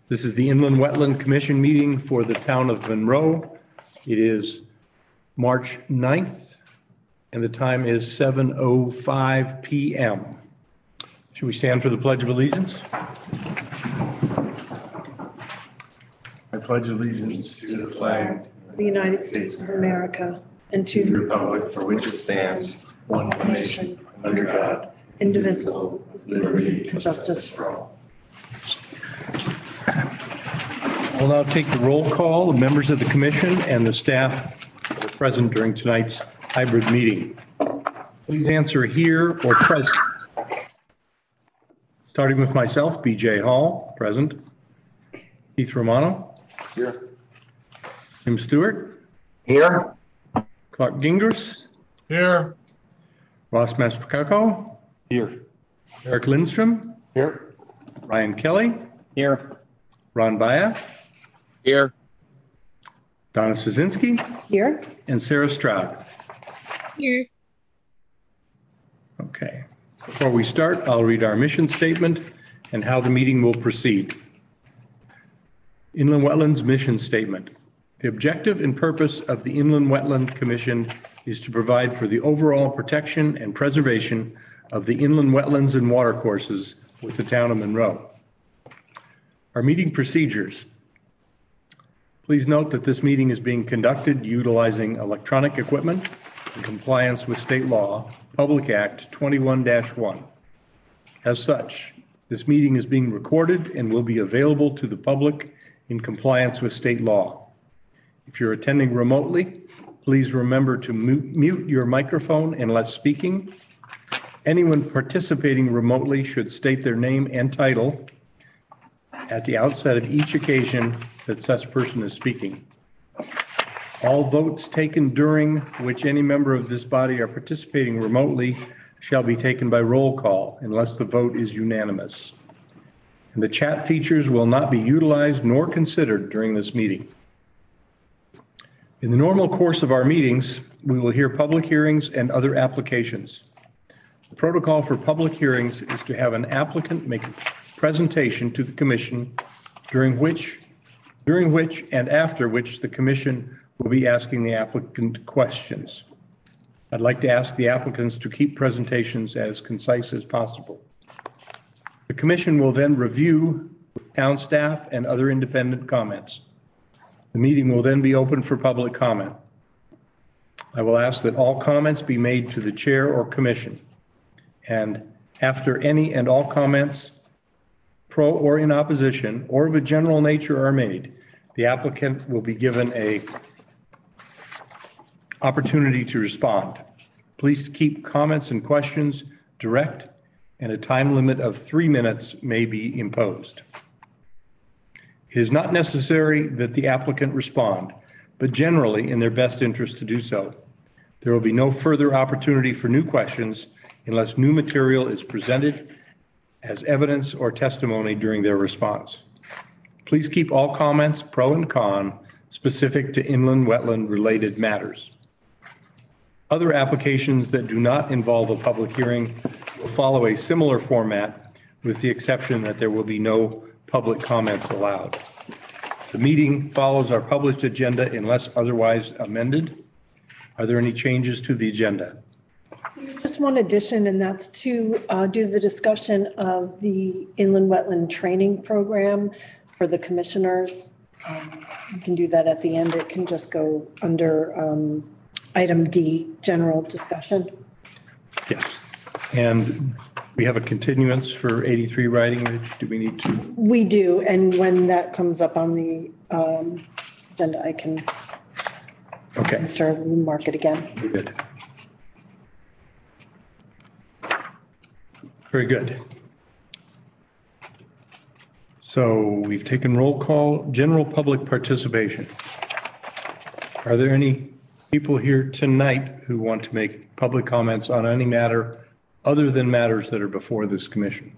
This is the Inland Wetland Commission meeting for the town of Monroe. It is March 9th, and the time is 7:05 p.m. Should we stand for the Pledge of Allegiance? I pledge allegiance to the flag of the United States of America and to the republic for which it stands, one nation, under God, indivisible, with liberty and justice for all. We'll now take the roll call of members of the commission and the staff that are present during tonight's hybrid meeting. Please answer here or present. Starting with myself, BJ Hall, present. Keith Romano. Here. Tim Stewart. Here. Clark Gingras. Here. Ross Mastrocacco. Here. Eric Lindstrom. Here. Ryan Kelly. Here. Ron Baya. Here. Donna Szynski. here. And Sarah Stroud. Here. Okay. Before we start, I'll read our mission statement and how the meeting will proceed. Inland Wetlands Mission Statement. The objective and purpose of the Inland Wetland Commission is to provide for the overall protection and preservation of the inland wetlands and watercourses with the town of Monroe. Our meeting procedures. Please note that this meeting is being conducted utilizing electronic equipment in compliance with state law, Public Act 21-1. As such, this meeting is being recorded and will be available to the public in compliance with state law. If you're attending remotely, please remember to mute your microphone unless speaking. Anyone participating remotely should state their name and title at the outset of each occasion that such person is speaking. All votes taken during which any member of this body are participating remotely shall be taken by roll call unless the vote is unanimous. And the chat features will not be utilized nor considered during this meeting. In the normal course of our meetings, we will hear public hearings and other applications. The protocol for public hearings is to have an applicant make a presentation to the commission during which and after which the commission will be asking the applicant questions. I'd like to ask the applicants to keep presentations as concise as possible. The commission will then review town staff and other independent comments. The meeting will then be open for public comment. I will ask that all comments be made to the chair or commission. And after any and all comments, pro or in opposition, or of a general nature are made, the applicant will be given an opportunity to respond. Please keep comments and questions direct, and a time limit of 3 minutes may be imposed. It is not necessary that the applicant respond, but generally in their best interest to do so. There will be no further opportunity for new questions unless new material is presented as evidence or testimony during their response. Please keep all comments, pro and con, specific to inland wetland related matters. Other applications that do not involve a public hearing will follow a similar format, with the exception that there will be no public comments allowed. The meeting follows our published agenda unless otherwise amended. Are there any changes to the agenda? Just one addition, and that's to do the discussion of the inland wetland training program for the commissioners. You can do that at the end. It can just go under item D, general discussion. Yes. And we have a continuance for 83 Riding Ridge. Do we need to? We do, and when that comes up on the agenda, I can sure we'll mark it again. Good. Very good. So we've taken roll call, general public participation. Are there any people here tonight who want to make public comments on any matter other than matters that are before this commission?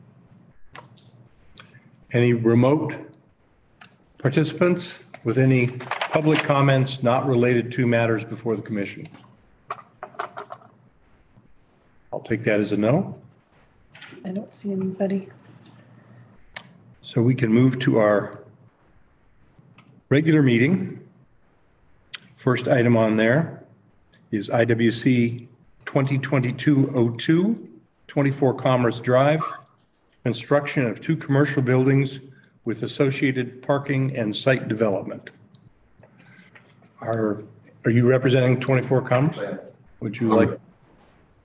Any remote participants with any public comments not related to matters before the commission? I'll take that as a no. I don't see anybody. So we can move to our regular meeting. First item on there is IWC 2022-02, 24 Commerce Drive, construction of 2 commercial buildings with associated parking and site development. Are you representing 24 Commerce? Would you like?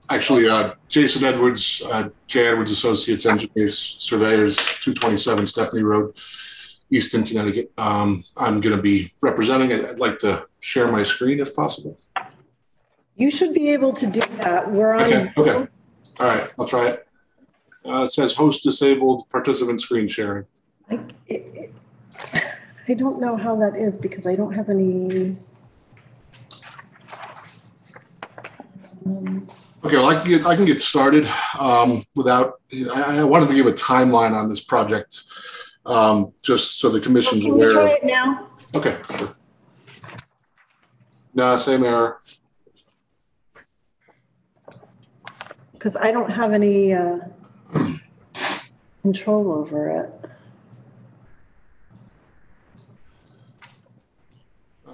Actually, Jason Edwards, J. Edwards Associates Engineers Surveyors, 227 Stepney Road, Easton, Connecticut. I'm going to be representing it. I'd like to share my screen if possible. You should be able to do that. We're on. Okay. Okay. All right. I'll try it. It says host disabled, participant screen sharing. I don't know how that is because I don't have any. Okay, well, I can get started without. I wanted to give a timeline on this project, just so the commission's aware. Can you try it now? Okay. No, same error. Because I don't have any control over it.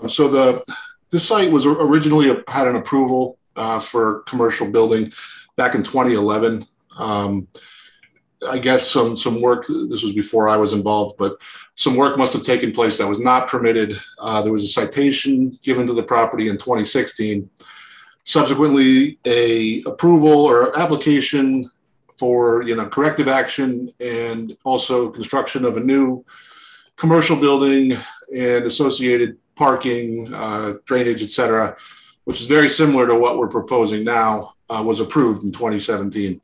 So this site was originally had an approval for commercial building back in 2011. I guess some work, this was before I was involved, but some work must have taken place that was not permitted. There was a citation given to the property in 2016. Subsequently, a approval or application for corrective action and also construction of a new commercial building and associated parking, drainage, etc., which is very similar to what we're proposing now, was approved in 2017.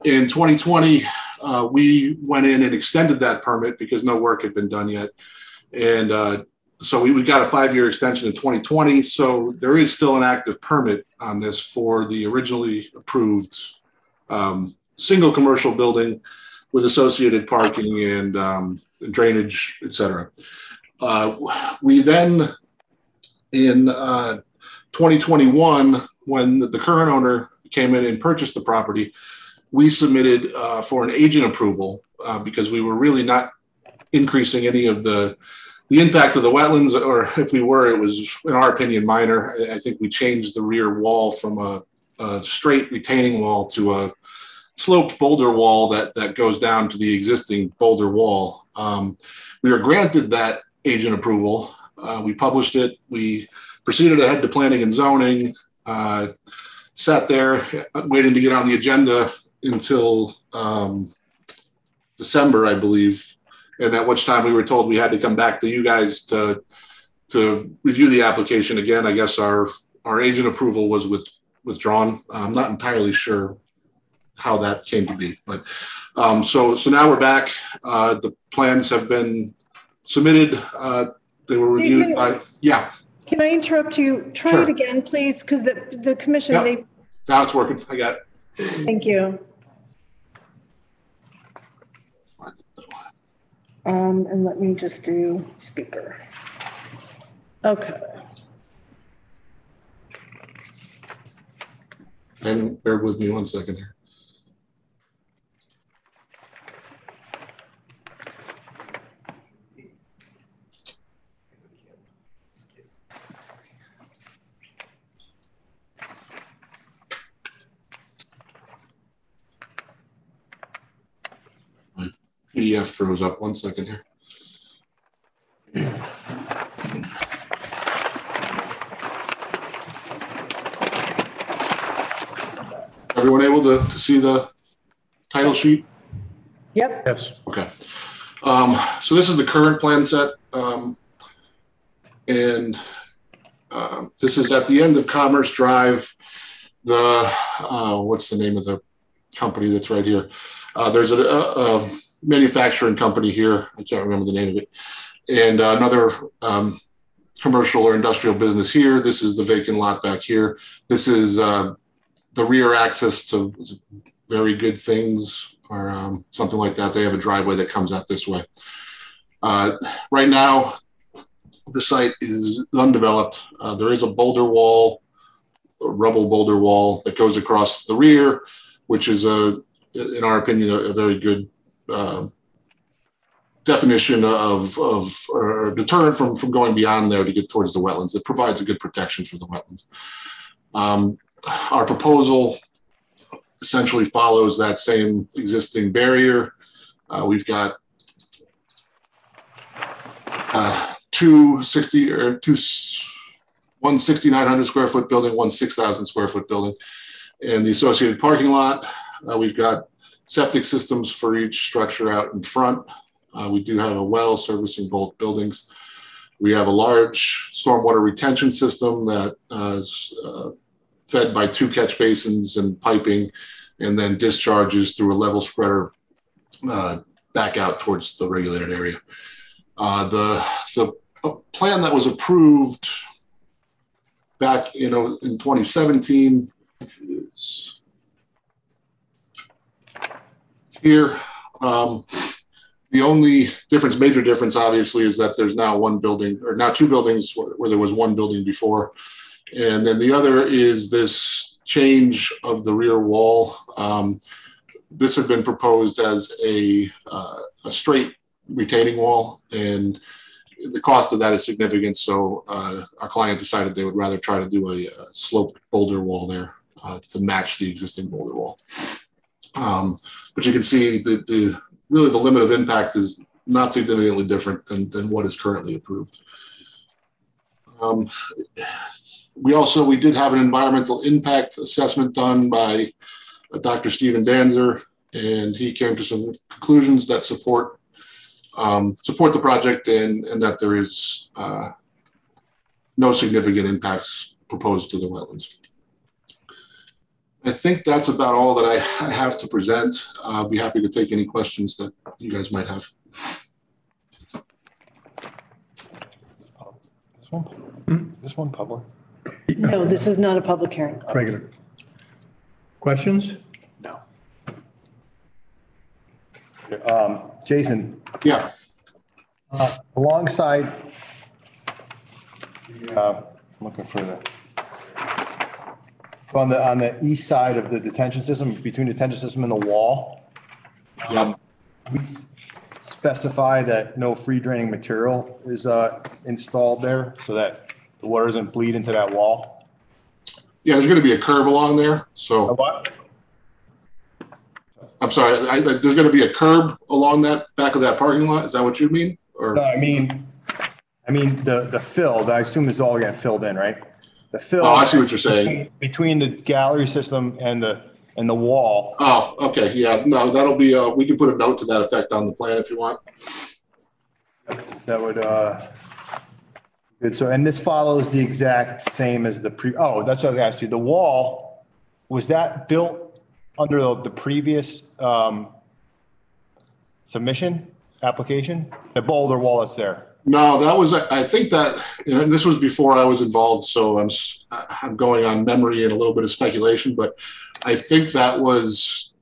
In 2020, we went in and extended that permit because no work had been done yet. And so we got a 5-year extension in 2020. So there is still an active permit on this for the originally approved single commercial building with associated parking and drainage, etc. We then, in 2021, when the current owner came in and purchased the property, we submitted for an agent approval because we were really not increasing any of the impact of the wetlands, or if we were, it was, in our opinion, minor. I think we changed the rear wall from a straight retaining wall to a sloped boulder wall that goes down to the existing boulder wall. We were granted that agent approval. We published it. We proceeded ahead to planning and zoning, sat there waiting to get on the agenda until December, I believe, and at which time we were told we had to come back to you guys to review the application again. I guess our agent approval was withdrawn. I'm not entirely sure how that came to be, but so now we're back. The plans have been submitted. They were reviewed by, yeah. Can I interrupt you? Try Sure. it again, please, because the commission, Yep. Now it's working. I got it. Thank you. And let me just do speaker. Okay. And bear with me 1 second here. My PDF froze up 1 second here. Everyone able to see the title sheet? Yep. Yes. Okay. So this is the current plan set. And this is at the end of Commerce Drive. What's the name of the company that's right here? There's a manufacturing company here. I can't remember the name of it. And another commercial or industrial business here. This is the vacant lot back here. This is the rear access to Very Good Things or something like that. They have a driveway that comes out this way. Right now, the site is undeveloped. There is a boulder wall, a rubble boulder wall that goes across the rear, which is, in our opinion, a very good definition of or deterrent from going beyond there to get towards the wetlands. It provides a good protection for the wetlands. Our proposal essentially follows that same existing barrier. We've got one 6,900 square foot building, one 6,000 square foot building, and the associated parking lot. We've got septic systems for each structure out in front. We do have a well servicing both buildings. We have a large stormwater retention system that is fed by 2 catch basins and piping, and then discharges through a level spreader back out towards the regulated area. The plan that was approved back in 2017 is here. The only difference, major difference, obviously, is that there's now one building, or now 2 buildings where there was 1 building before. And then the other is this change of the rear wall. This had been proposed as a straight retaining wall, and the cost of that is significant. So our client decided they would rather try to do a sloped boulder wall there to match the existing boulder wall. But you can see that really the limit of impact is not significantly different than what is currently approved. We did have an environmental impact assessment done by Dr. Stephen Danzer, and he came to some conclusions that support the project and that there is no significant impacts proposed to the wetlands. I think that's about all that I have to present. I'll be happy to take any questions that you guys might have. This one public? No, this is not a public hearing. Regular. Questions? No. Jason, Yeah. alongside, I'm looking for on the east side of the detention system, between the detention system and the wall, we specify that no free draining material is installed there so that the water doesn't bleed into that wall. Yeah, there's going to be a curb along there. So What? I'm sorry, there's going to be a curb along that back of that parking lot. Is that what you mean? Or No, I mean the fill, I assume is all getting filled in, right? The fill. Oh, I see what you're saying. Between the gallery system and the wall. Oh, okay. Yeah, no, that'll be, we can put a note to that effect on the plan if you want. That would, good. So, and this follows the exact same as that's what I was gonna ask you. The wall, was that built under the previous, submission application? The boulder wall that's there? No, that was, I think that, this was before I was involved, so I'm going on memory and a little bit of speculation, but I think that was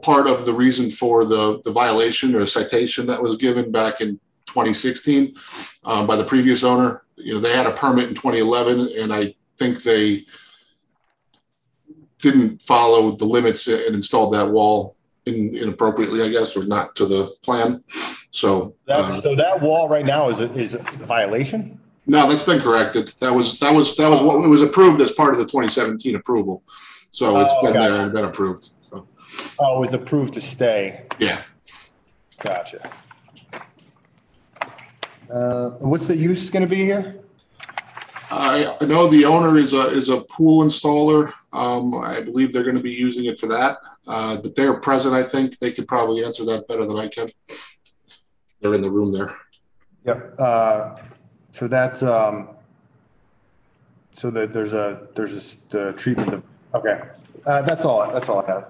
part of the reason for the violation or citation that was given back in 2016 by the previous owner. They had a permit in 2011, and I think they didn't follow the limits and installed that wall inappropriately, I guess, or not to the plan. So So that wall right now is a violation? No, that's been corrected. That was what it was approved as part of the 2017 approval. So it's been there and been approved. So. Oh, it was approved to stay. Yeah. Gotcha. What's the use going to be here? I know the owner is a pool installer. I believe they're going to be using it for that. But they're present. I think they could probably answer that better than I can. They're in the room there. Yep. So that's so that there's the treatment of, okay. That's all I have.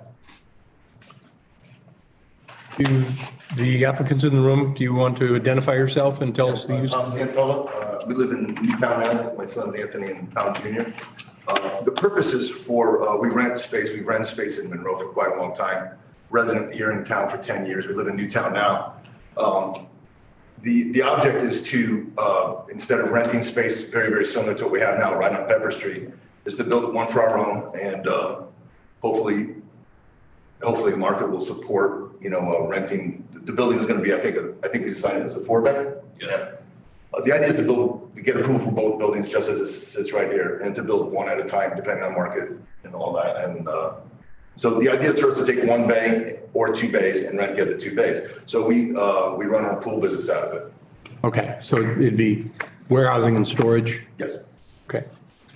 The applicants in the room, do you want to identify yourself and tell us the use? I'm Santola. We live in Newtown now. My son's Anthony and Tom Jr. The purpose is for, we rent space. We've rented space in Monroe for quite a long time. Resident here in town for 10 years. We live in Newtown now. The object is to, instead of renting space very, very similar to what we have now right on Pepper Street, is to build one for our own, and hopefully the market will support, renting the building is going to be, I think we designed it as a 4-bay. Yeah. The idea is to get approval for both buildings just as it sits right here, and to build one at a time, depending on market and all that. And so the idea is for us to take 1 bay or 2 bays and rent the other 2 bays. So we run our pool business out of it. Okay, so it'd be warehousing and storage? Yes. Okay.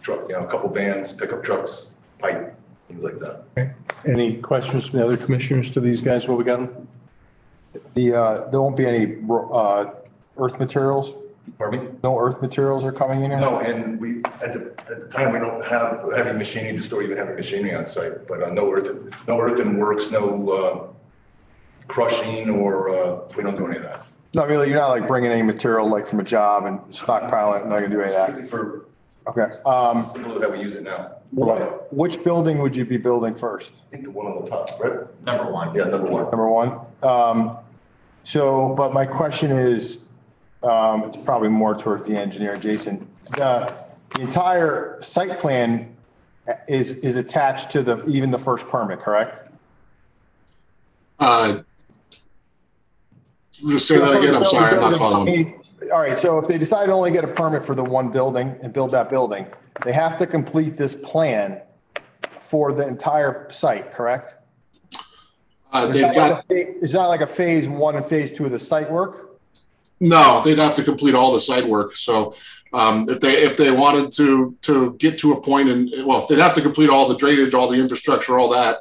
Truck, a couple vans, pickup trucks, pipe, things like that. Okay. Any questions from the other commissioners to these guys? What we got? There won't be any earth materials? Pardon me? No earth materials are coming in here? No, and we, at the time, we don't have heavy machinery to store even heavy machinery on site, but no earthen works, no crushing, or we don't do any of that. Not really, you're not like bringing any material like from a job and stockpiling it, not gonna do any of that? Strictly for Okay. similar to how we use it now. Which building would you be building first? I think the one on the top, right? Number 1. Yeah, number 1. Number one? But my question is, it's probably more towards the engineer, Jason. The entire site plan is attached to even the first permit, correct? Just say that again. I'm sorry, I'm not following. All right, so if they decide to only get a permit for the one building and build that building, they have to complete this plan for the entire site, correct? They've got, It's not like a phase 1 and phase 2 of the site work? no, they'd have to complete all the site work. So if they wanted to get to a point they'd have to complete all the drainage, all the infrastructure, all that.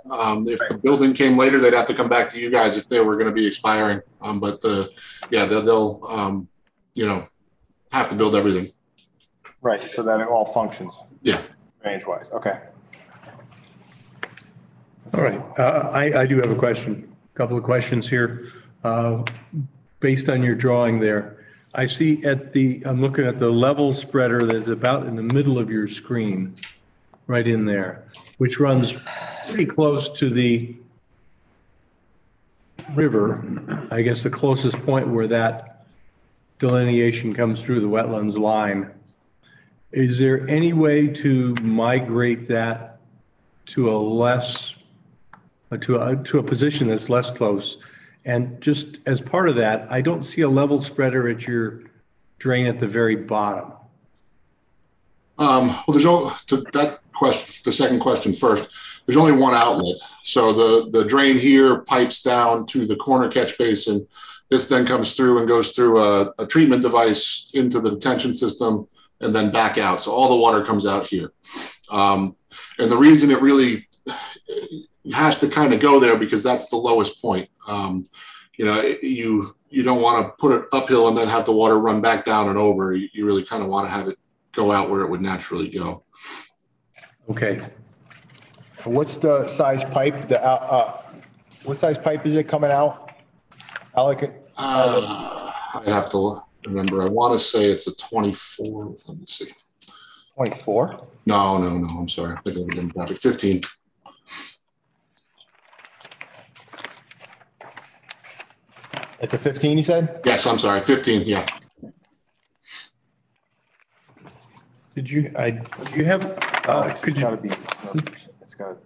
If the building came later, they'd have to come back to you guys if they were going to be expiring. They'll have to build everything. Right, so that it all functions. Yeah. Range-wise, okay. All right. I do have a question, a couple of questions here. Based on your drawing there, I see I'm looking at the level spreader that's about in the middle of your screen, right in there, which runs pretty close to the river. I guess the closest point where that delineation comes through the wetlands line. Is there any way to migrate that to a position that's less close? And just as part of that, I don't see a level spreader at your drain at the very bottom. There's that question, the second question first. There's only one outlet. So the drain here pipes down to the corner catch basin. This then comes through and goes through a treatment device into the detention system and then back out. So all the water comes out here. And the reason it really has to kind of go there because that's the lowest point. You don't want to put it uphill and then have the water run back down and over. You really kind of want to have it go out where it would naturally go. Okay. What's the size pipe? What size pipe is it coming out? I'd have to remember. I want to say it's a 24. Let me see. 24? No. I'm sorry. I think it would have been probably 15. It's a 15, you said? Yes, I'm sorry. 15. Yeah. Did you have, It's gotta be, it's got,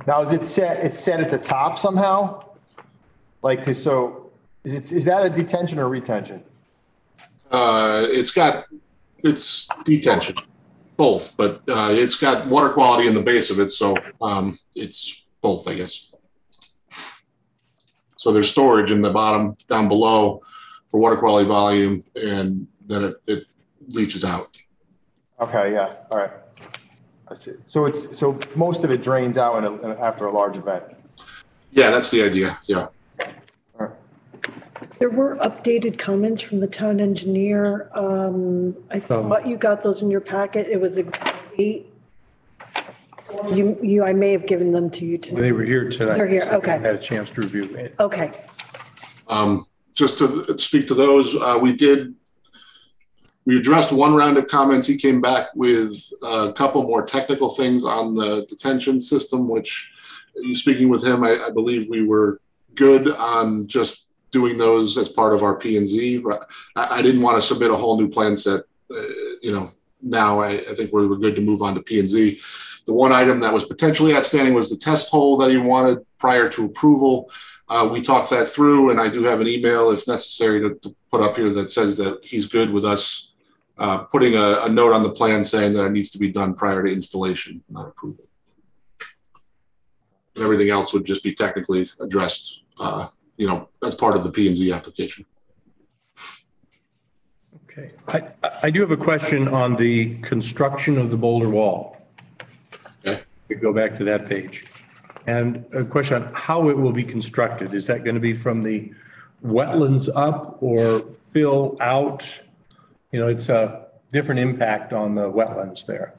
now is it's set at the top somehow? Like is that a detention or retention? It's detention, both, but it's got water quality in the base of it. So it's both, I guess. So there's storage in the bottom down below for water quality volume, and then it leaches out. Okay, yeah, all right. I see. So most of it drains out after a large event. Yeah, that's the idea. Yeah. All right. There were updated comments from the town engineer. I thought you got those in your packet. It was Exhibit 8. I may have given them to you tonight. they were here tonight. They're here, so okay. I had a chance to review it. Okay. Just to speak to those, we addressed one round of comments. He came back with a couple more technical things on the detention system, which, speaking with him, I believe we were good on just doing those as part of our P&Z. I didn't want to submit a whole new plan set. Now I think we were good to move on to P&Z. The one item that was potentially outstanding was the test hole that he wanted prior to approval. We talked that through, and I do have an email, if necessary, to put up here that says that he's good with us putting a note on the plan saying that it needs to be done prior to installation, not approval. And everything else would just be technically addressed, as part of the P&Z application. Okay. I do have a question on the construction of the boulder wall. Okay. We go back to that page. And a question on how it will be constructed. Is that going to be from the wetlands up or fill out? It's a different impact on the wetlands there.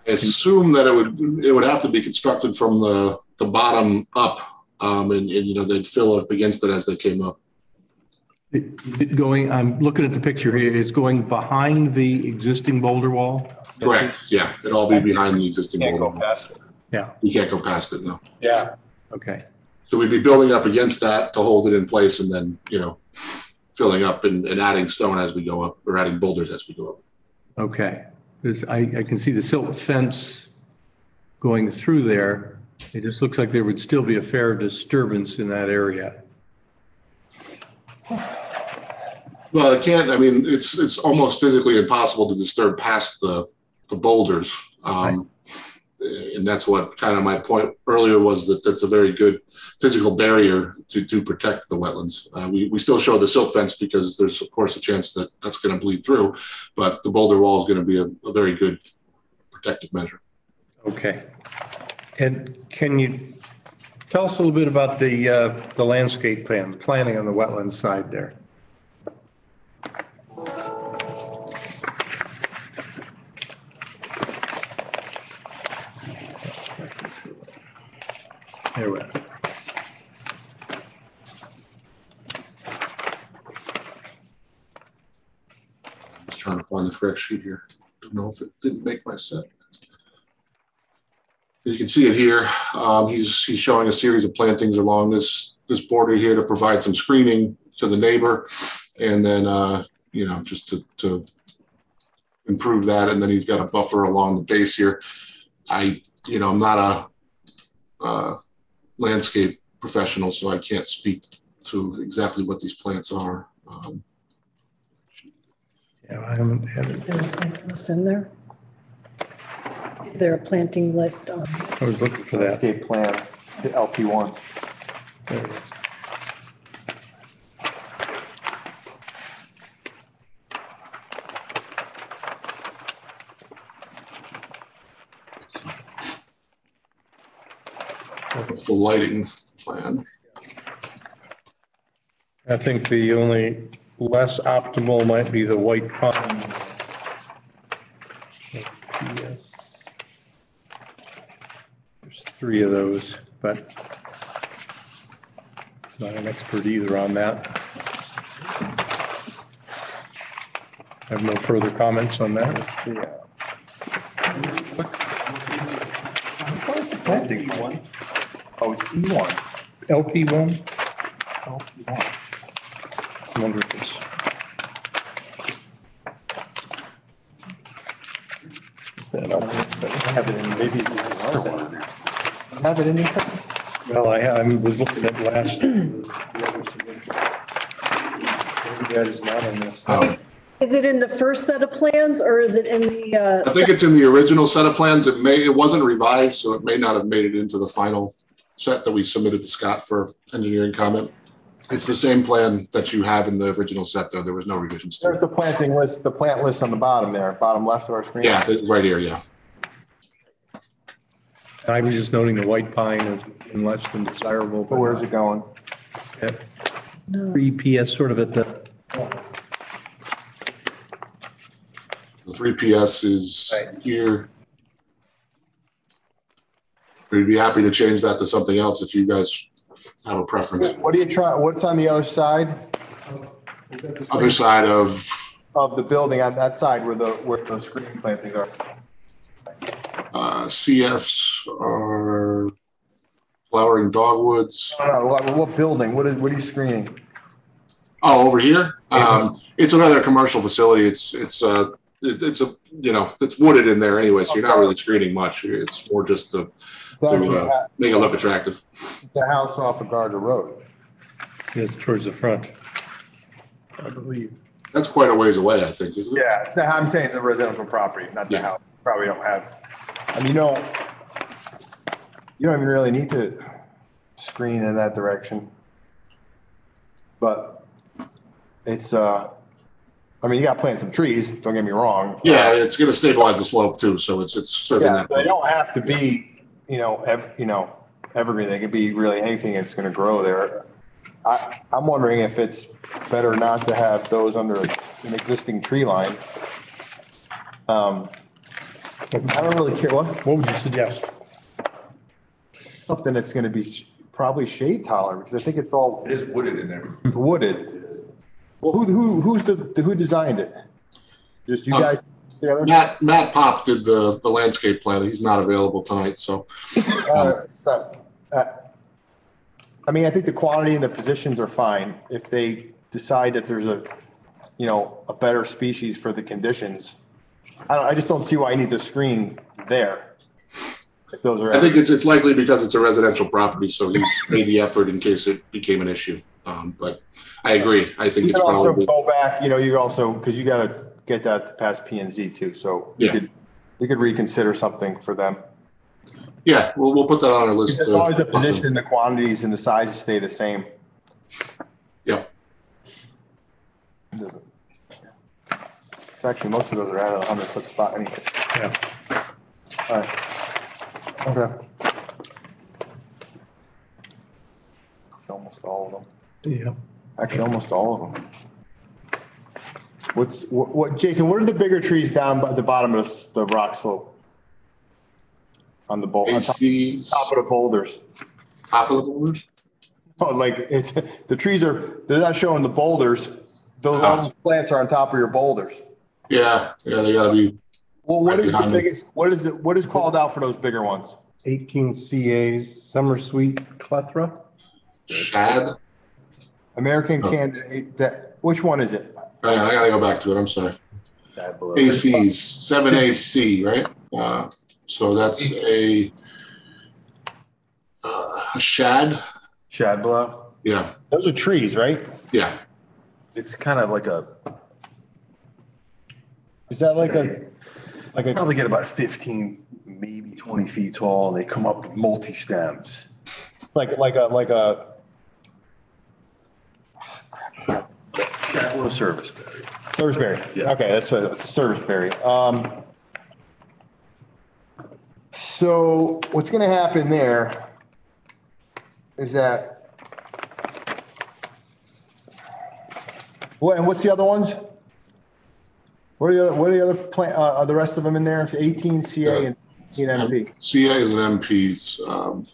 I assume that it would have to be constructed from the bottom up, and they'd fill up against it as they came up. I'm looking at the picture here, is going behind the existing boulder wall? Correct. Yeah, it'd all be behind the existing boulder wall. Yeah. You can't go past it, no. Yeah. Okay. So we'd be building up against that to hold it in place, and then, filling up and adding stone as we go up, or adding boulders as we go up. Okay. Because I can see the silt fence going through there. It just looks like there would still be a fair disturbance in that area. Well, it's almost physically impossible to disturb past the boulders. Right. And that's what kind of my point earlier was, that that's a very good physical barrier to protect the wetlands. We still show the silt fence because there's, of course, a chance that that's going to bleed through, but the boulder wall is going to be a very good protective measure. Okay. And can you tell us a little bit about the landscape planning on the wetland side there? There we are. Just trying to find the correct sheet here. Don't know if it didn't make my set. You can see it here. He's showing a series of plantings along this border here to provide some screening to the neighbor, and then just to improve that. And then he's got a buffer along the base here. I'm not a landscape professional, so I can't speak to exactly what these plants are. Yeah, I haven't. Is there a planting list in there? Is there a planting list on? I was looking for that. Landscape plan, the LP1. There it is. That's the lighting plan. I think the only less optimal might be the white pine. Yes. There's 3 of those, but I'm not an expert either on that. I have no further comments on that. Planting one. Oh, it's E1. LP1? LP1. I wonder if it's. I have it in, maybe it's another one. Have it in your. Well, I was looking at last. Maybe that is not on this. Is it in the first set of plans, or is it in the? I think it's in the original set of plans. It wasn't revised, so it may not have made it into the final set that we submitted to Scott for engineering comment. It's the same plan that you have in the original set, though. There was no revisions to There's it. the planting list, the plant list on the bottom there, bottom left of our screen. Yeah, it's right here, yeah. I was just noting the white pine is less than desirable. But where's it going? At 3 PS, sort of at the. The 3 PS is Right. here. We'd be happy to change that to something else if you guys have a preference. What are you trying, what's on the other side? Other side of, Of the building, on that side where the screen plantings are. CFs are flowering dogwoods. No, what building? What are you screening? Oh, over here? It's another commercial facility. It's wooded in there anyway, so you're not really screening much. It's more just to make it look attractive. The house off of Gardner Road. Yes, towards the front. I believe. That's quite a ways away, I think, isn't it? Yeah, I'm saying it's a residential property, not the house. Probably don't have, I mean, you don't even really need to screen in that direction. But it's, I mean, you got to plant some trees, don't get me wrong. Yeah, it's going to stabilize the slope too, so it's serving Yeah, that. so they don't have to be, evergreen. They could be really anything that's going to grow there. I'm wondering if it's better not to have those under an existing tree line. I don't really care what, What would you suggest? something that's going to be probably shade tolerant, because I think it's all, It is wooded in there. it's wooded. Well, who designed it? Just you guys together? Matt Pop did the landscape plan. He's not available tonight, so. It's not, I mean, I think the quantity and the positions are fine. If they decide that there's a better species for the conditions, I just don't see why you need to screen there. If those are. I think it's likely because it's a residential property, so he made the effort in case it became an issue. But I agree. I think You it's could also probably. go back, you also, because you got to get that to pass P and Z too. So you could reconsider something for them. Yeah, we'll put that on our list. As long as the position, the quantities and the sizes stay the same. Yeah. It doesn't. Actually, most of those are out of the 100-foot spot anyway. Yeah. All right. Okay. Almost all of them. Yeah. Actually, almost all of them. What, Jason, what are the bigger trees down by the bottom of the rock slope? On the on top of the boulders. Top of the boulders? Oh, like the trees they're not showing the boulders. All those plants are on top of your boulders. Yeah, they gotta be. Well, what right is the behind me. biggest, what is called out for those bigger ones? 18 CAs, summer sweet clethra. Shad? American candidate, which one is it? I gotta go back to it, I'm sorry. ACs, 7AC, right? So that's a shad? Shad blow. Yeah, Those are trees, right? yeah. It's kind of like Is that like a probably get about 15, maybe 20 feet tall, and they come up with multi-stems. like a Shad blow serviceberry. serviceberry? Yeah. Okay, that's a serviceberry. So what's going to happen there is that. What, and what's the other ones? What are the other plant? Are the rest of them in there? It's 18 CA and 18 MP. CAs and MPs.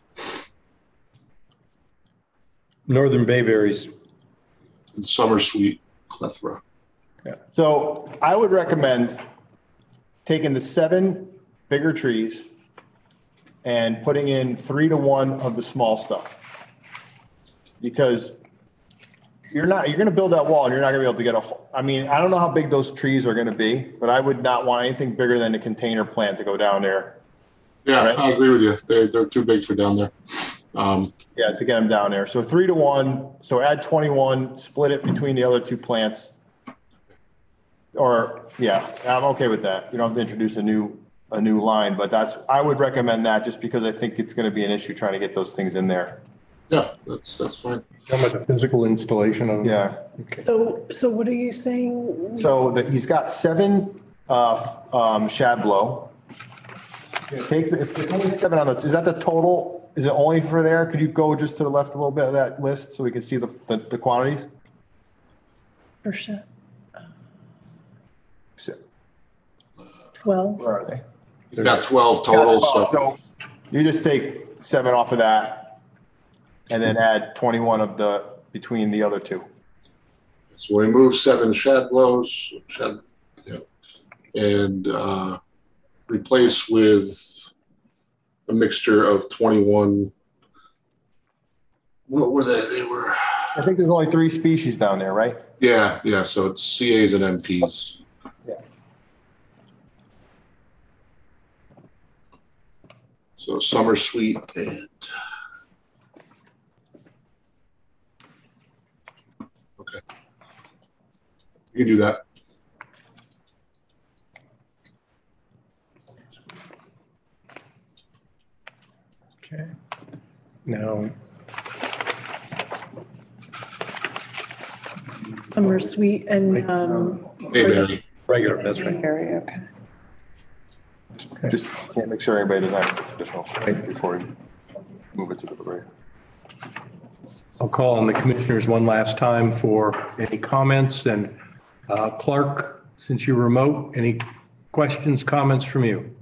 Northern bayberries. Summer sweet clethra. So I would recommend taking the 7 bigger trees and putting in 3 to 1 of the small stuff. Because you're going to build that wall and you're not going to be able to get I mean, I don't know how big those trees are going to be, but I would not want anything bigger than a container plant to go down there. Yeah, Right. I agree with you. They're too big for down there. Yeah, to get them down there. So 3 to 1, so add 21, split it between the other 2 plants. Or, yeah, I'm okay with that. You don't have to introduce a new line, but I would recommend that just because I think it's going to be an issue trying to get those things in there. Yeah, that's fine. How about the physical installation of them? Yeah. So what are you saying? So that he's got 7 shad blow. If there's only 7 on is that the total? Is it only for there? Could you go just to the left a little bit of that list so we can see the quantities? For sure. 12. Where are they? You've got 12 total, So you just take 7 off of that and then add 21 between the other 2. So we remove 7 shad blows, and replace with a mixture of 21. What were they? They were. I think there's only 3 species down there, right? Yeah. So it's CAs and MPs. Yeah. So summer suite and. Okay. You can do that. Okay. Now, Summer suite and, Hey, Barry. regular, that's right. area, okay. Just can't make sure anybody doesn't have additional before you move it to the right. I'll call on the commissioners one last time for any comments. And Clark, since you're remote, any questions, comments from you?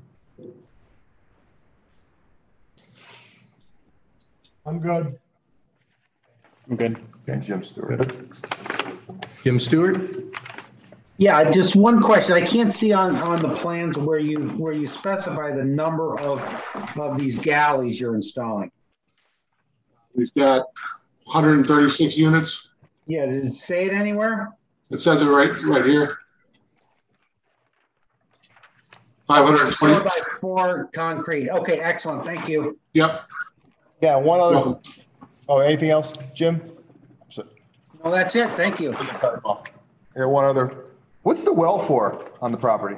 I'm good. I'm good. And Jim Stewart. Jim Stewart? Yeah, just one question. I can't see on the plans where you specify the number of these galleys you're installing. We've got 136 units. Yeah, does it say it anywhere? It says it right here. 520. 4x4 concrete. Okay, excellent. Thank you. Yep. Yeah, one other, anything else, Jim? Well, that's it. Thank you. Yeah, one other. What's the well for on the property?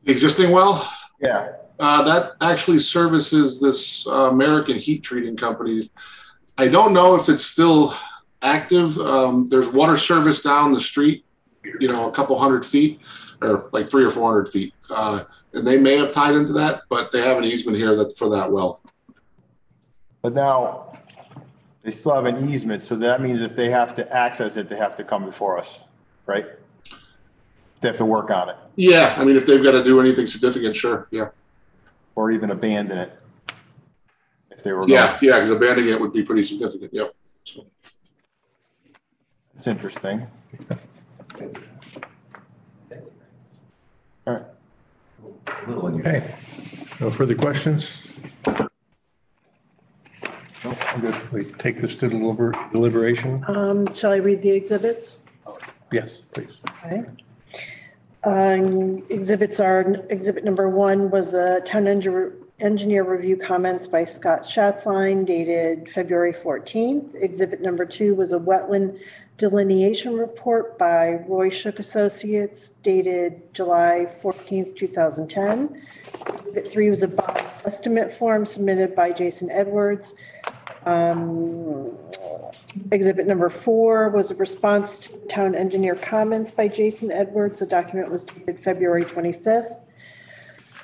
The existing well, Yeah. that actually services this American heat treating company. I don't know if it's still active. There's water service down the street, a couple 100 feet or like 300 or 400 feet. And they may have tied into that, but they have an easement here for that well. But now they still have an easement. So that means if they have to access it, they have to come before us, right? They have to work on it. Yeah. I mean, if they've got to do anything significant, sure. Yeah. Or even abandon it. If they were. Yeah. Yeah. Because abandoning it would be pretty significant. Yep. So. It's interesting. All right. Okay. No further questions? No, I'm good. We take this to deliberation? Shall I read the exhibits? Yes, please. Okay. Exhibits are, exhibit number 1 was the town engineer review comments by Scott Schatzline dated February 14th. Exhibit number 2 was a wetland delineation report by Roy Shook Associates dated July 14th, 2010. Exhibit 3 was a bond estimate form submitted by Jason Edwards. Exhibit number 4 was a response to town engineer comments by Jason Edwards. The document was dated February 25th.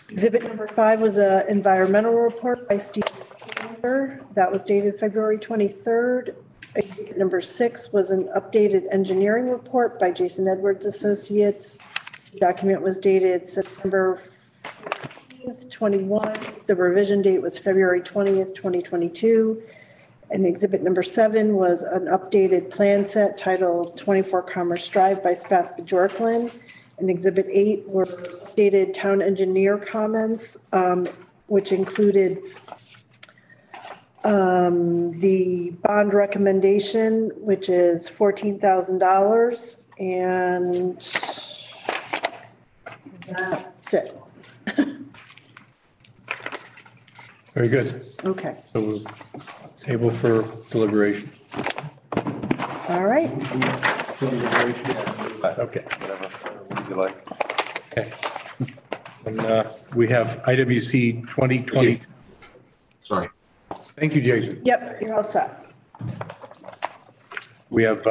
Exhibit number 5 was an environmental report by Steve Kanzer. That was dated February 23rd. Exhibit number 6 was an updated engineering report by Jason Edwards Associates. The document was dated September 14th, 21. The revision date was February 20th, 2022. And exhibit number 7 was an updated plan set titled 24 Commerce Drive by Spath Bjorklund. And exhibit 8 were updated town engineer comments, which included the bond recommendation, which is $14,000. And that's it. Very good. Okay. So we'll table for deliberation. All right. Okay. Whatever you like. Okay. And we have IWC 2020. Sorry. Thank you, Jason. Yep, you're all set. We have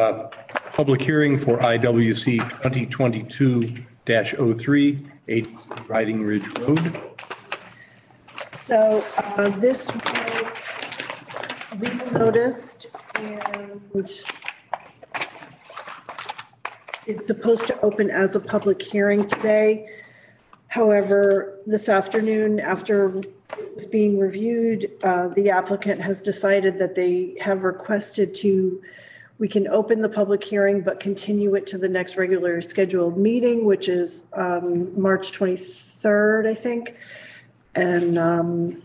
public hearing for IWC 2022-03, 8 Riding Ridge Road. So this was legal noticed and is supposed to open as a public hearing today. However, this afternoon, after it's being reviewed, the applicant has decided that they have requested we can open the public hearing, but continue it to the next regular scheduled meeting, which is March 23rd, I think. And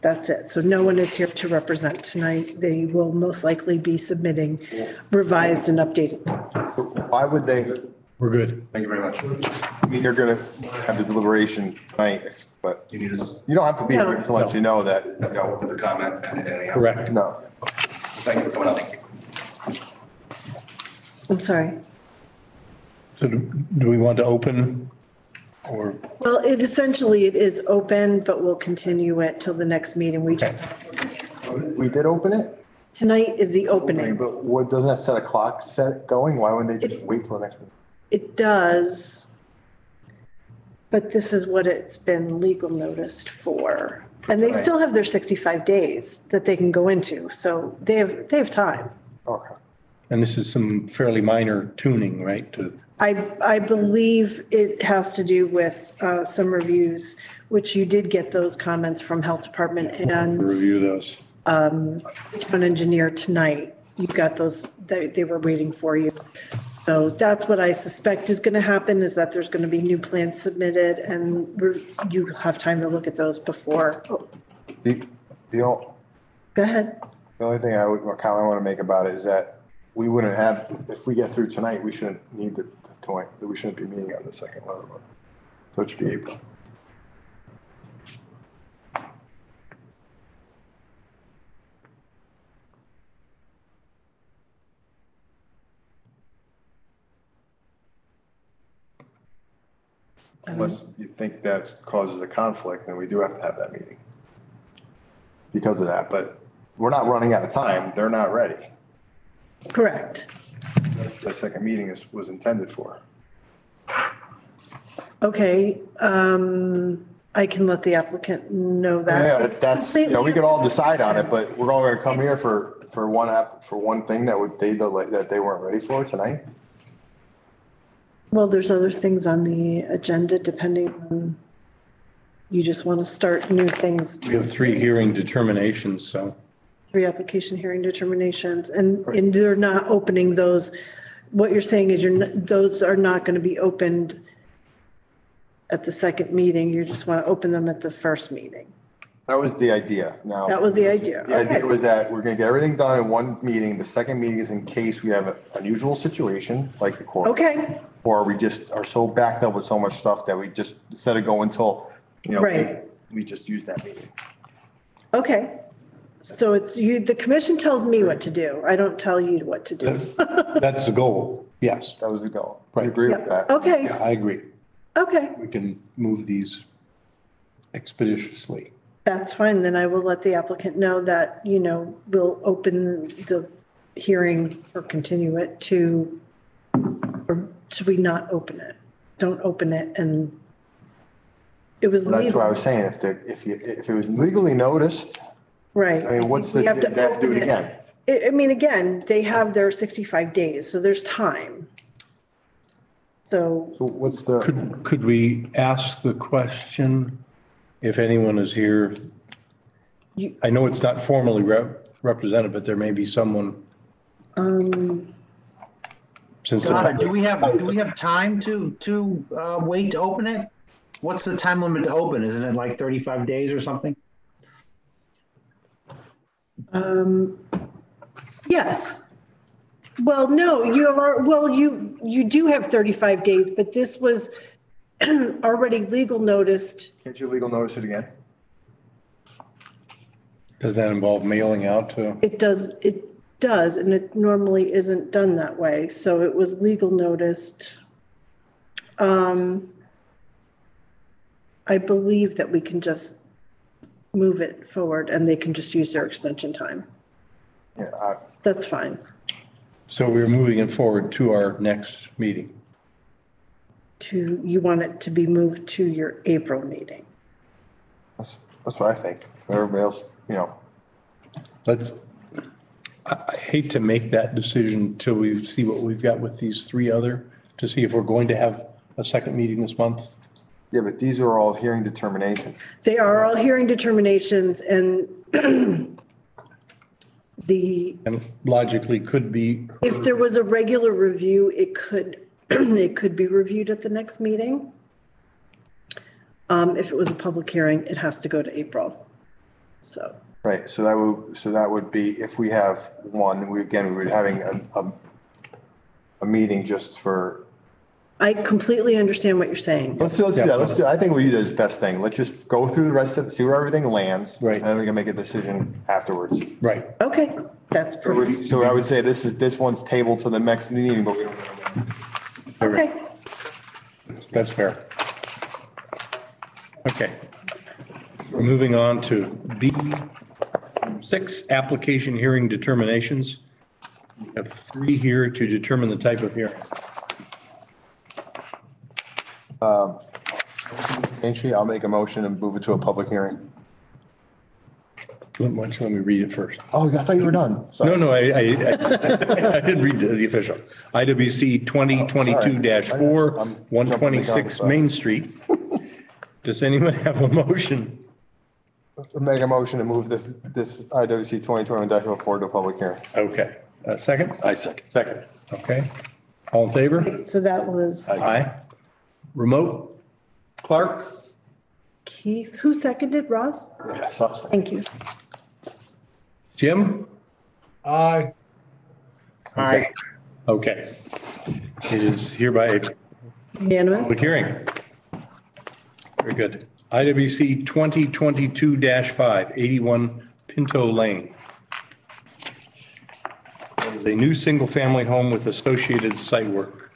that's it. So no one is here to represent tonight. They will most likely be submitting revised and updated. Why would they We're good. Thank you very much. I mean, you're gonna have the deliberation tonight, but You need us you don't have to be here No. to let you know that, to go with the comment and anything else? Correct. no. Thank you for coming out. Thank you. I'm sorry. So do we want to open or? Well, it is open, but we'll continue it till the next meeting. We did open it, Tonight is the opening. but what, doesn't that set a clock set it going? Why wouldn't they just wait till the next meeting? It does. But this is what it's been legal noticed for. And they still have their 65 days that they can go into. So they have time. Okay. And this is some fairly minor tuning, right? To I believe it has to do with some reviews, which you did get those comments from Health Department and review those. town engineer tonight. You've got those, they were waiting for you. So that's what I suspect is going to happen, is that there's going to be new plans submitted and you have time to look at those before. Oh, Go ahead. The only thing comment I want to make about it is that we wouldn't have, if we get through tonight, we shouldn't need the point, that we shouldn't be meeting on the second level. So it should be April. Unless you think that causes a conflict, then we do have to have that meeting because of that, but we're not running out of time. They're not ready. Correct. The second meeting was intended for. Okay, I can let the applicant know that. Yeah, that's, you know, we could all decide on it, but we're all gonna come here for one thing that they weren't ready for tonight. Well, there's other things on the agenda depending on, you just want to start new things. We have 3 hearing determinations, so. 3 application hearing determinations, and they're not opening those. What you're saying is those are not going to be opened at the second meeting. You just want to open them at the first meeting. That was the idea. Now. That was the idea. The idea Okay. was that we're gonna get everything done in one meeting. The second meeting is in case we have an unusual situation like the court. Okay, Or we just are so backed up with so much stuff that we just, instead of going till, you know, Right. we just use that meeting. okay. So it's you, the commission tells me what to do. I don't tell you what to do. That's the goal. Yes. That was the goal. I Right. agree with Yep. that. Okay, Yeah, I agree. okay. We can move these expeditiously. That's fine. Then I will let the applicant know that, we'll open the hearing or continue it to, or should we not open it? Don't open it and it was That's legal. what I was saying. If it was legally noticed, Right. I mean, what's the, We have to they have to do it open again. I mean, again, they have their 65 days, so there's time. So, So what's the, Could we ask the question if anyone is here? You- I know it's not formally represented, but there may be someone. Since Donna, do we have time to wait to open it? What's the time limit to open? Isn't it like 35 days or something? yes. Well, no, you do have 35 days, but this was already legal noticed. can't you legal notice it again? does that involve mailing out to? It does, and it normally isn't done that way. So it was legal noticed. I believe that we can just move it forward and they can just use their extension time. Yeah, That's fine. So we're moving it forward to our next meeting. You want it to be moved to your April meeting. that's what I think. Everybody else, I hate to make that decision till we see what we've got with these 3 other, to see if we're going to have a second meeting this month. yeah, but these are all hearing determinations. They are all hearing determinations and And logically could be. if there was a regular review, it could, it could be reviewed at the next meeting. If it was a public hearing, it has to go to April. So, Right, so that would be, if we have one, we would having a meeting just for I completely understand what you're saying. Let's do, I think we do this best thing. Let's just go through the rest of it, see where everything lands. Right. And then we can make a decision afterwards. Right. Okay, that's perfect. So I would say this one's tabled to the next meeting, but we don't. Okay. That's fair. Okay. We're moving on to B6, application hearing determinations. We have 3 here to determine the type of hearing. Entry, I'll make a motion and move it to a public hearing. Why don't you let me read it first? Oh, I thought you were done. Sorry. No, I did read the official. IWC 2022-4, 126 Main Street. Does anyone have a motion? Make a motion to move this IWC 2021-4 to a public hearing. Okay. Second? I second. Second. Okay. All in favor? So that was Aye. Remote? Clark? Keith. Who seconded? Ross? Yes. Thank you. Jim? Aye. Aye. Okay. It is hereby Unanimous? public hearing. Very good. IWC 2022-5, 81 Pinto Lane. It is a new single-family home with associated site work.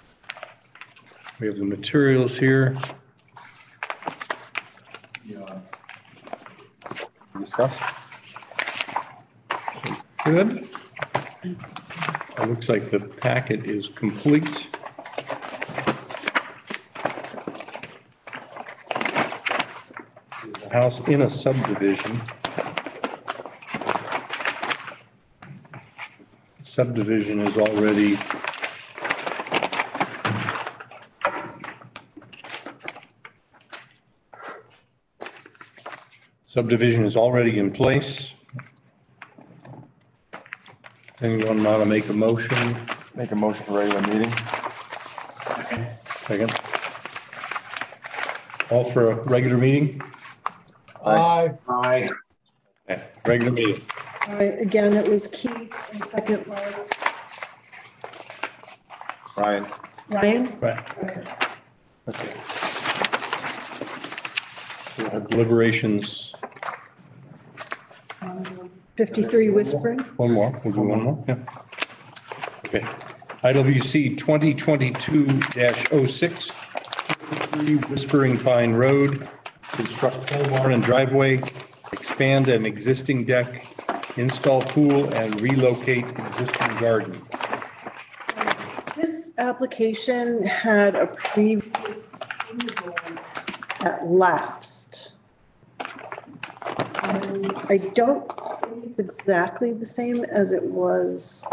We have the materials here. Discuss. Good. It looks like the packet is complete. There's a house in a subdivision. Subdivision is already in place. Anyone want to make a motion? Make a motion for regular meeting. Second. All for a regular meeting? Aye. Aye. Okay, regular meeting. All right, again, it was Keith and second was Ryan. Ryan? Right. Okay. Okay. We'll have deliberations. 53 Whispering? One more. We'll do one more. Yeah. Okay. IWC 2022-06, 53 Whispering Pine Road, construct pole barn and driveway, expand an existing deck, install pool, and relocate existing garden. This application had a previous approval that lapsed. I don't think it's exactly the same as it was.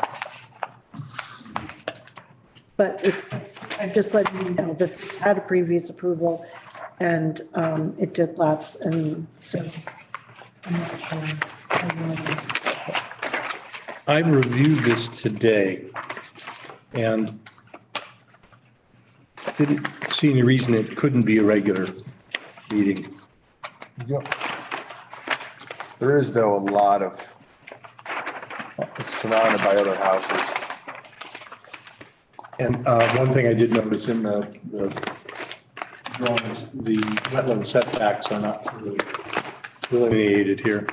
But it's, I just let you know that it had a previous approval and it did lapse, and so I'm not sure. I reviewed this today and didn't see any reason it couldn't be a regular meeting. Yeah. There is though a lot of, it's surrounded by other houses. And one thing I did notice in the drawings, the wetland setbacks are not really delineated here.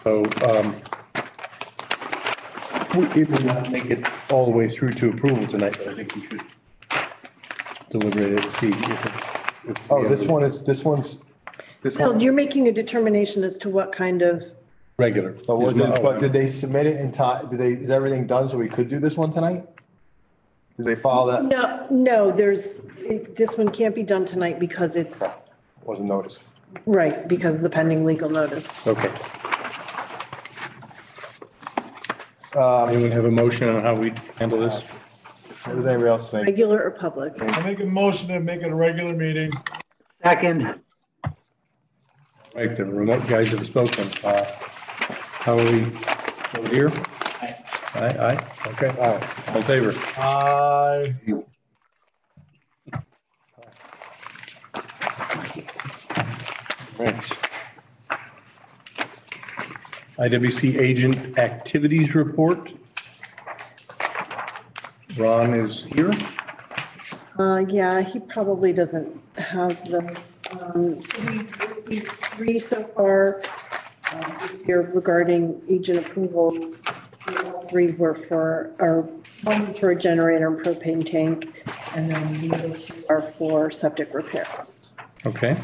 So it will not make it all the way through to approval tonight, but I think we should deliberate it and see if. Oh, this one. Bill, you're making a determination as to what kind of, Regular. But was it, but did they submit it in time? Is everything done so we could do this one tonight? Did they file that? no, this one can't be done tonight because it's, Wasn't noticed. right, because of the pending legal notice. Okay. Anyone have a motion on how we handle this? What does anybody else think? Regular or public? I make a motion to make it a regular meeting. Second. Right, the remote guys have spoken. How are we over here? Aye, okay. All in favor? Aye. Right. IWC Agent Activities Report. Ron is here. Yeah, he probably doesn't have those. So we've received 3 so far this year regarding agent approval. 3 were for, or 1 was for a generator and propane tank, and then the other 2 are for septic repairs. Okay.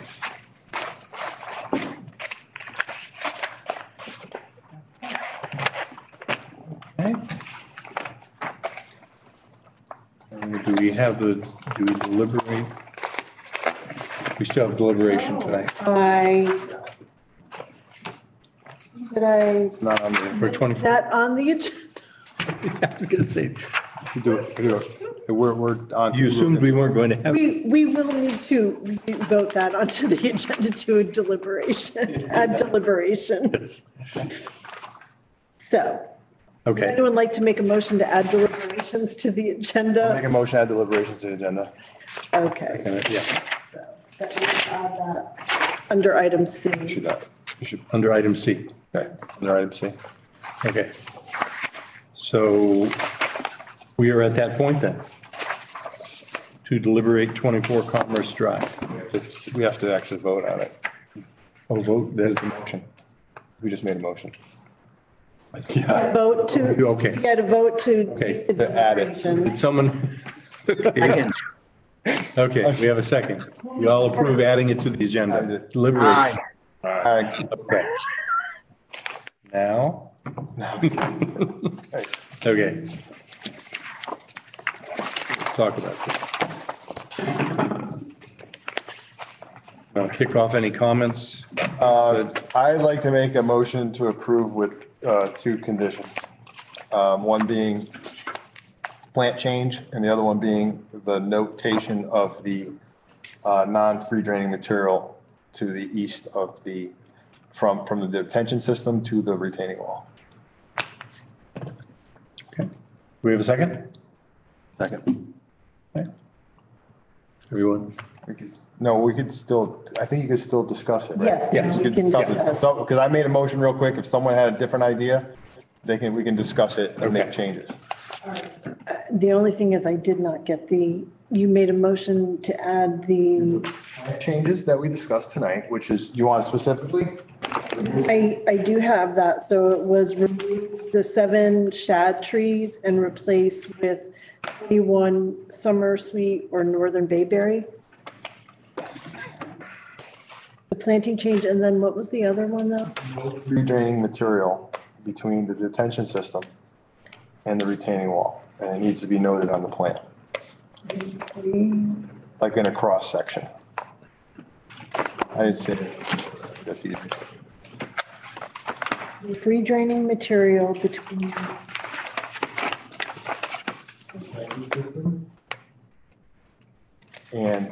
Okay. And do we deliberate? We still have deliberation tonight Did I Not on the, for miss 24. that on the agenda? I was gonna say, we're on. you assumed we weren't going to have. We will need to vote that onto the agenda to a deliberation, add deliberation. So, would Okay, anyone like to make a motion to add deliberations to the Make agenda? a motion, add deliberations to the agenda. Okay. yeah, So that means add that under item C. You should, under item C. okay, under item C. Okay. So we are at that point then, to deliberate 24 Commerce Drive. We have to actually vote on it. Oh, vote, That is that's, the motion. We just made a motion. Vote to, Okay. you got to vote to. Okay, make the to add it. deliberation. did someone? Second. Okay, we have a second. You all approve adding it to the I agenda? did. Deliberation. Aye. Okay. Now? Okay. Let's talk about this. Want to kick off any comments? I'd like to make a motion to approve with 2 conditions. One being plant change and the other one being the notation of the non-free draining material to the east of the, from the detention system to the retaining wall. Okay. Do we have a second? Second. Okay. Everyone? No, we could still, I think you could still discuss it, right? Yes, Yes. we can discuss. Because I made a motion real quick. If someone had a different idea, we can discuss it and make Okay. changes. The only thing is I did not get you made a motion to add the, Changes that we discussed tonight, which is, you want specifically? I do have that. So it was remove the 7 shad trees and replace with 21 summer sweet or northern bayberry. The planting change, and then what was the other one though? Free draining material between the detention system and the retaining wall, and it needs to be noted on the plan, like in a cross section. I didn't say it. That's easy. The free draining material between, And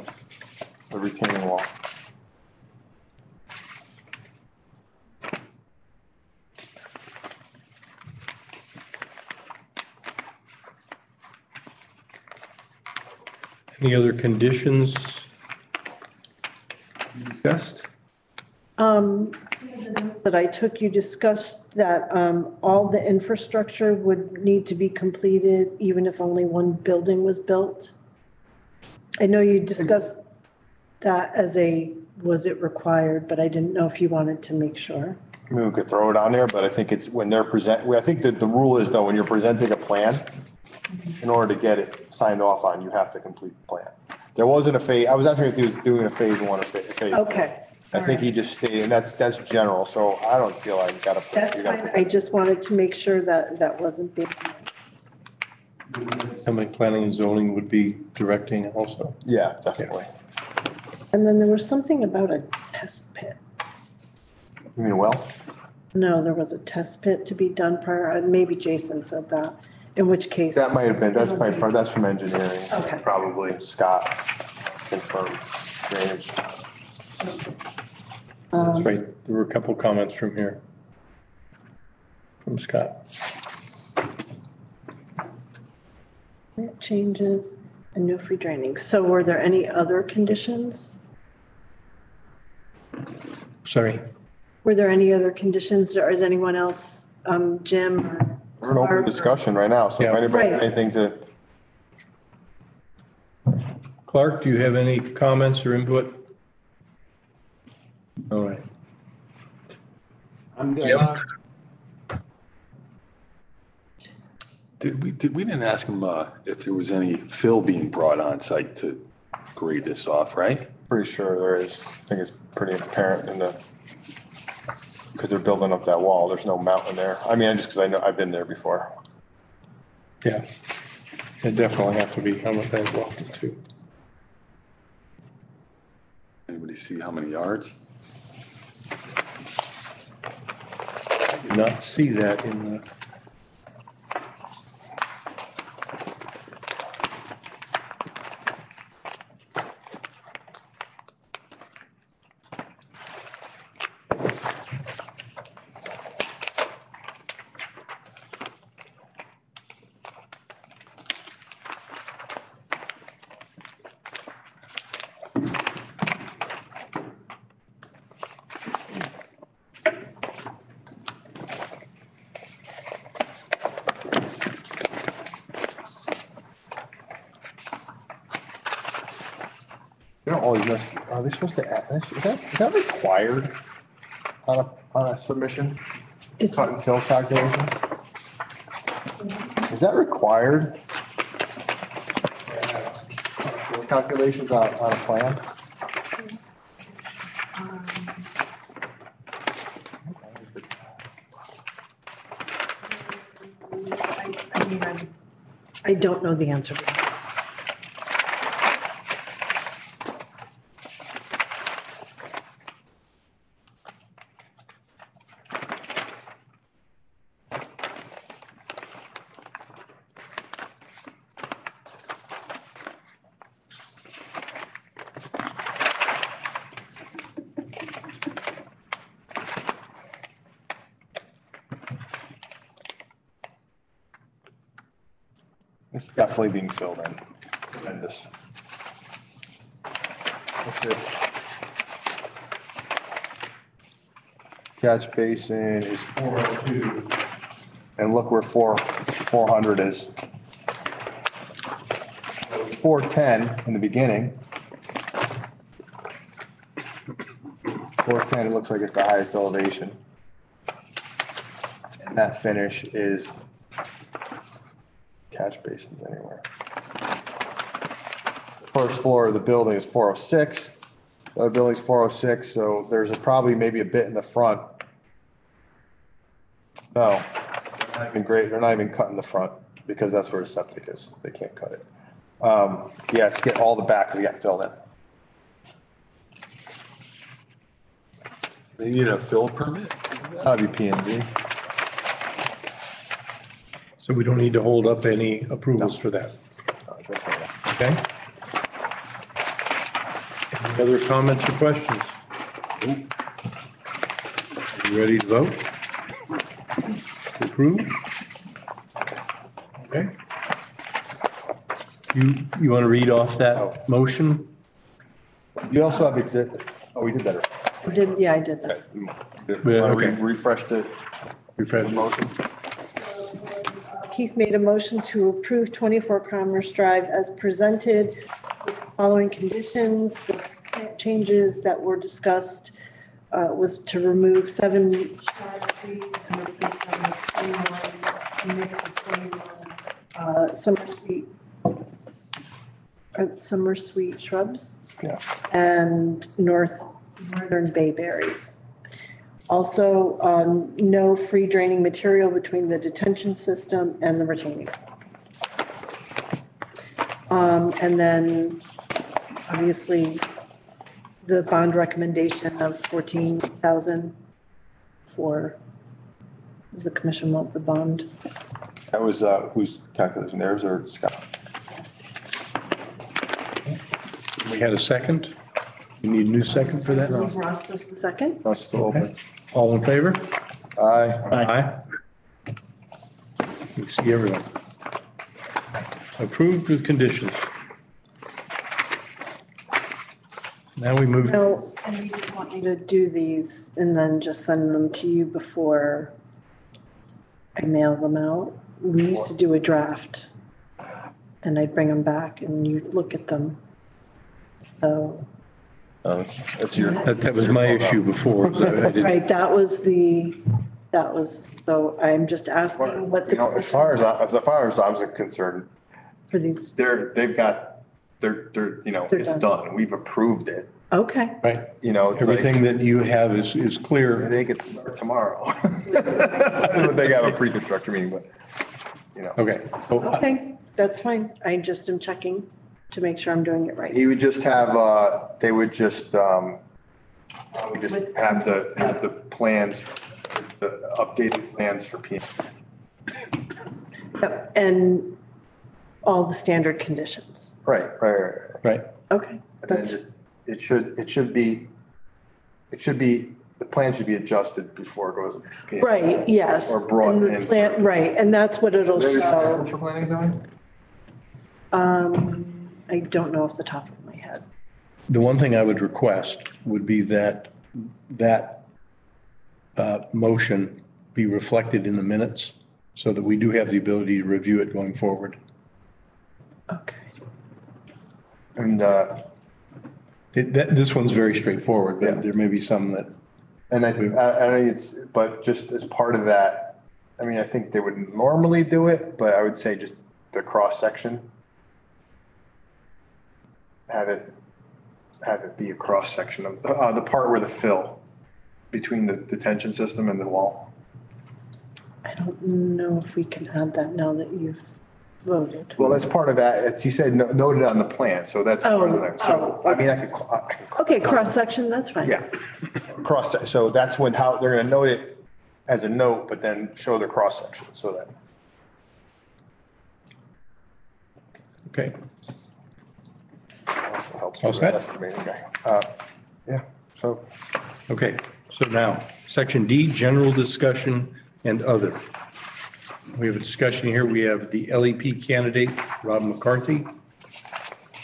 the retaining wall. Any other conditions you discussed? some of the notes that I took, you discussed that all the infrastructure would need to be completed even if only one building was built. I know you discussed that as was it required, but I didn't know if you wanted to make sure. I mean, we could throw it on there, but I think it's when they're I think that the rule is though, when you're presenting a plan, in order to get it signed off on, you have to complete the plan. There wasn't a phase, I was asking if he was doing a phase 1 or phase. Okay. I think he just stated, and that's general, so I don't feel like you gotta. That's you gotta fine. put I just wanted to make sure that that wasn't being. Somebody planning and zoning would be directing also. Yeah, definitely. And then there was something about a test pit. You mean well? No, there was a test pit to be done prior, maybe Jason said that, in which case. That might have been, that's from engineering. Okay. Probably Scott confirmed drainage. That's right. There were a couple comments from here. From Scott. Plant changes and no free draining. So were there any other conditions? Sorry. Were there any other conditions or is anyone else, Jim? We're in open discussion right now, so if Yeah. anybody has Right. anything to, Clark, do you have any comments or input? All right. I'm good. Jim? We didn't ask him if there was any fill being brought on site to grade this off, right? Pretty sure there is. I think it's pretty apparent in the, because they're building up that wall. There's no mountain there. I mean, just because I know, I've been there before. Yeah. It definitely have to be. I'm a fan walked it too. Anybody see how many yards? I did not see that in the. You don't always miss, are they supposed to add, is that required on a submission? Is- Cut and fill calculation? Is that required? Calculations on a plan? I mean, I don't know the answer to that. It's definitely being filled in. Tremendous. That's it. Catch basin is 402. And look where 400 is. 410 in the beginning. 410, it looks like it's the highest elevation. And that finish is catch basins anywhere. First floor of the building is 406. The other building's 406, so there's probably maybe a bit in the front. No, they're not even great. They're not even cutting the front because that's where the septic is. They can't cut it. Yeah, it's get all the back of got filled in. They need a fill permit? That'd be P&Z. So we don't need to hold up any approvals for that. Okay? Any other comments or questions? Are you ready to vote? To approve? Okay. You want to read off that motion? You also have exhibit. Oh, we did that. I did that. Okay. Refresh the Refresh. motion. Keith made a motion to approve 24 Commerce Drive as presented with the following conditions. The plant changes that were discussed was to remove 7 shrub trees and replace them with 21, mix of 21 summer sweet shrubs. Yeah. And northern bayberries. Also, no free draining material between the detention system and the retaining wall. And then, obviously, the bond recommendation of 14,000 for, does the commission want the bond? That was, who's calculating theirs or Scott? We had a second? You need a new second for that? Ross was the second. That's still open. All in favor? Aye. Aye. We see everyone. Approved with conditions. Now we move. No, and we just want you to do these and then just send them to you before I mail them out. We used to do a draft and I'd bring them back and you'd look at them. So, That's your. That was my issue before. So I didn't- right, so I'm just asking what You know, the, as far as I'm concerned, for these, they're, you know, They're it's done. done. We've approved it. okay, Right. You know, it's like, Everything that you have is clear. they could start tomorrow. They have a pre-construction meeting, but, you know. Okay. So, okay, that's fine. I just am checking to make sure I'm doing it right. He would just have, they would just, I would just have the plans, the updated plans for P. Yep, and all the standard conditions. Right. right. Okay, And then that's, just, it should be, the plan should be adjusted before it goes. to P. right, yes. Or brought And the in. plan- Right, and that's what it'll Maybe show. for planning zone? I don't know off the top of my head. The one thing I would request would be that motion be reflected in the minutes so that we do have the ability to review it going forward. Okay. And, This one's very straightforward, Yeah. but there may be some that, and I think it's, but just as part of that, I mean, I think they would normally do it, but I would say just the cross section. Have it be a cross section of, the part where the fill between the detention system and the wall. I don't know if we can add that now that you've voted. Well, that's part of that. It's, he said noted on the plan, so that's part of that. So, I mean, I can. Okay, cross-section, that's fine. Yeah, cross, so that's when, how, they're gonna note it as a note, but then show the cross section, so that. okay. Also helps All with set? the estimating guy. Yeah, so. Okay, so now, section D, general discussion and other. We have a discussion here. We have the LEP candidate, Rob McCarthy.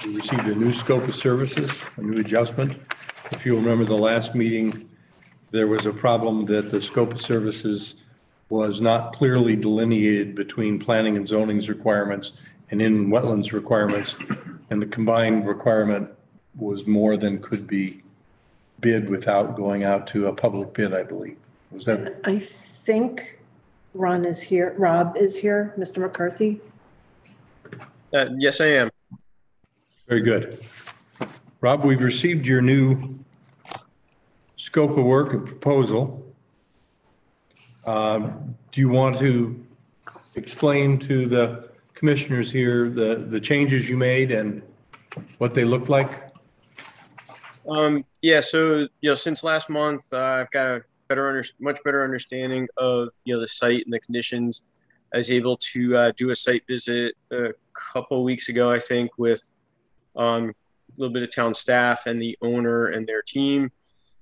We received a new scope of services, a new adjustment. If you remember the last meeting, there was a problem that the scope of services was not clearly delineated between planning and zoning's requirements and in wetlands requirements. And the combined requirement was more than could be bid without going out to a public bid, I believe. Was that? I think Rob is here, Mr. McCarthy. Yes, I am. Very good. Rob, we've received your new scope of work and proposal. Do you want to explain to the commissioners here the changes you made and what they look like? Yeah, so, since last month, I've got a much better understanding of, the site and the conditions. I was able to do a site visit a couple weeks ago, I think, with a little bit of town staff and the owner and their team.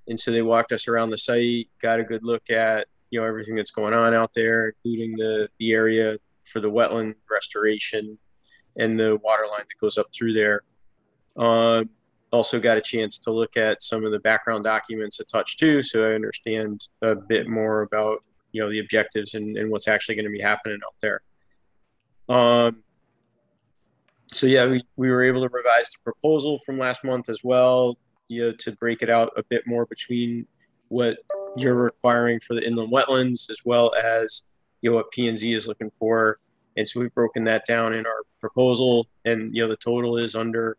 And so they walked us around the site, got a good look at, everything that's going on out there, including the area for the wetland restoration and the water line that goes up through there. Also got a chance to look at some of the background documents a touch too, so I understand a bit more about, the objectives and what's actually going to be happening out there. So yeah, we were able to revise the proposal from last month as well, to break it out a bit more between what you're requiring for the inland wetlands as well as, what P&Z is looking for. And so we've broken that down in our proposal, and, the total is under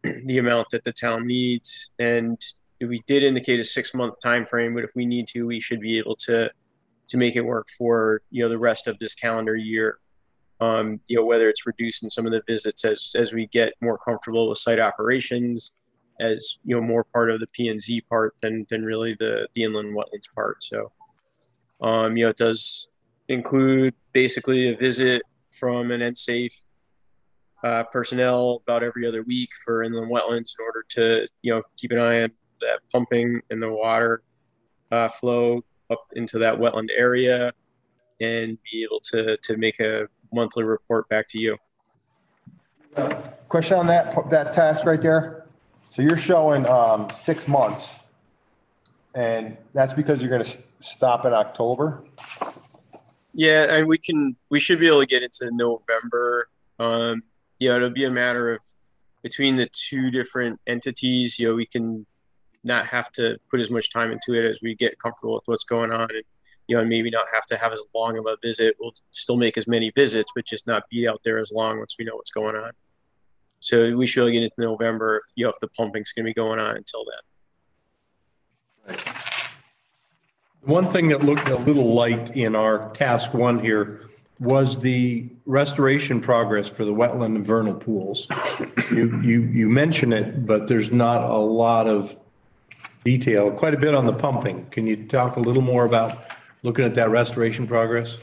the amount that the town needs. And we did indicate a 6-month time frame, but if we need to, we should be able to make it work for, the rest of this calendar year. Whether it's reducing some of the visits as we get more comfortable with site operations, as more part of the P&Z part than really the inland wetlands part. So, it does include basically a visit from an NSAFE personnel about every other week for inland wetlands in order to, keep an eye on that pumping and the water flow up into that wetland area and be able to make a monthly report back to you. Question on that task right there. So you're showing 6 months, and that's because you're going to stop in October? Yeah, and we should be able to get into November. It'll be a matter of between the two different entities, we can not have to put as much time into it as we get comfortable with what's going on, and and maybe not have to have as long of a visit. We'll still make as many visits, but just not be out there as long once we know what's going on. So we should get into November if the pumping's going to be going on until then. One thing that looked a little light in our task one here was the restoration progress for the wetland and vernal pools. You mention it, but there's not a lot of detail, quite a bit on the pumping. Can you talk a little more about looking at that restoration progress?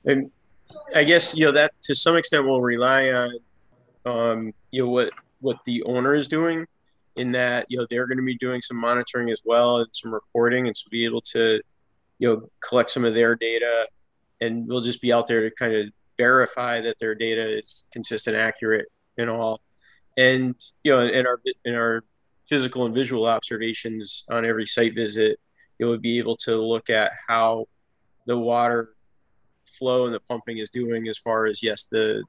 And I guess, that to some extent will rely on, what the owner is doing, in that, they're going to be doing some monitoring as well and some reporting, and so be able to, collect some of their data, and we'll just be out there to kind of verify that their data is consistent, accurate, and all. And, in our physical and visual observations on every site visit, would be able to look at how the water flow and the pumping is doing, as far as, yes, that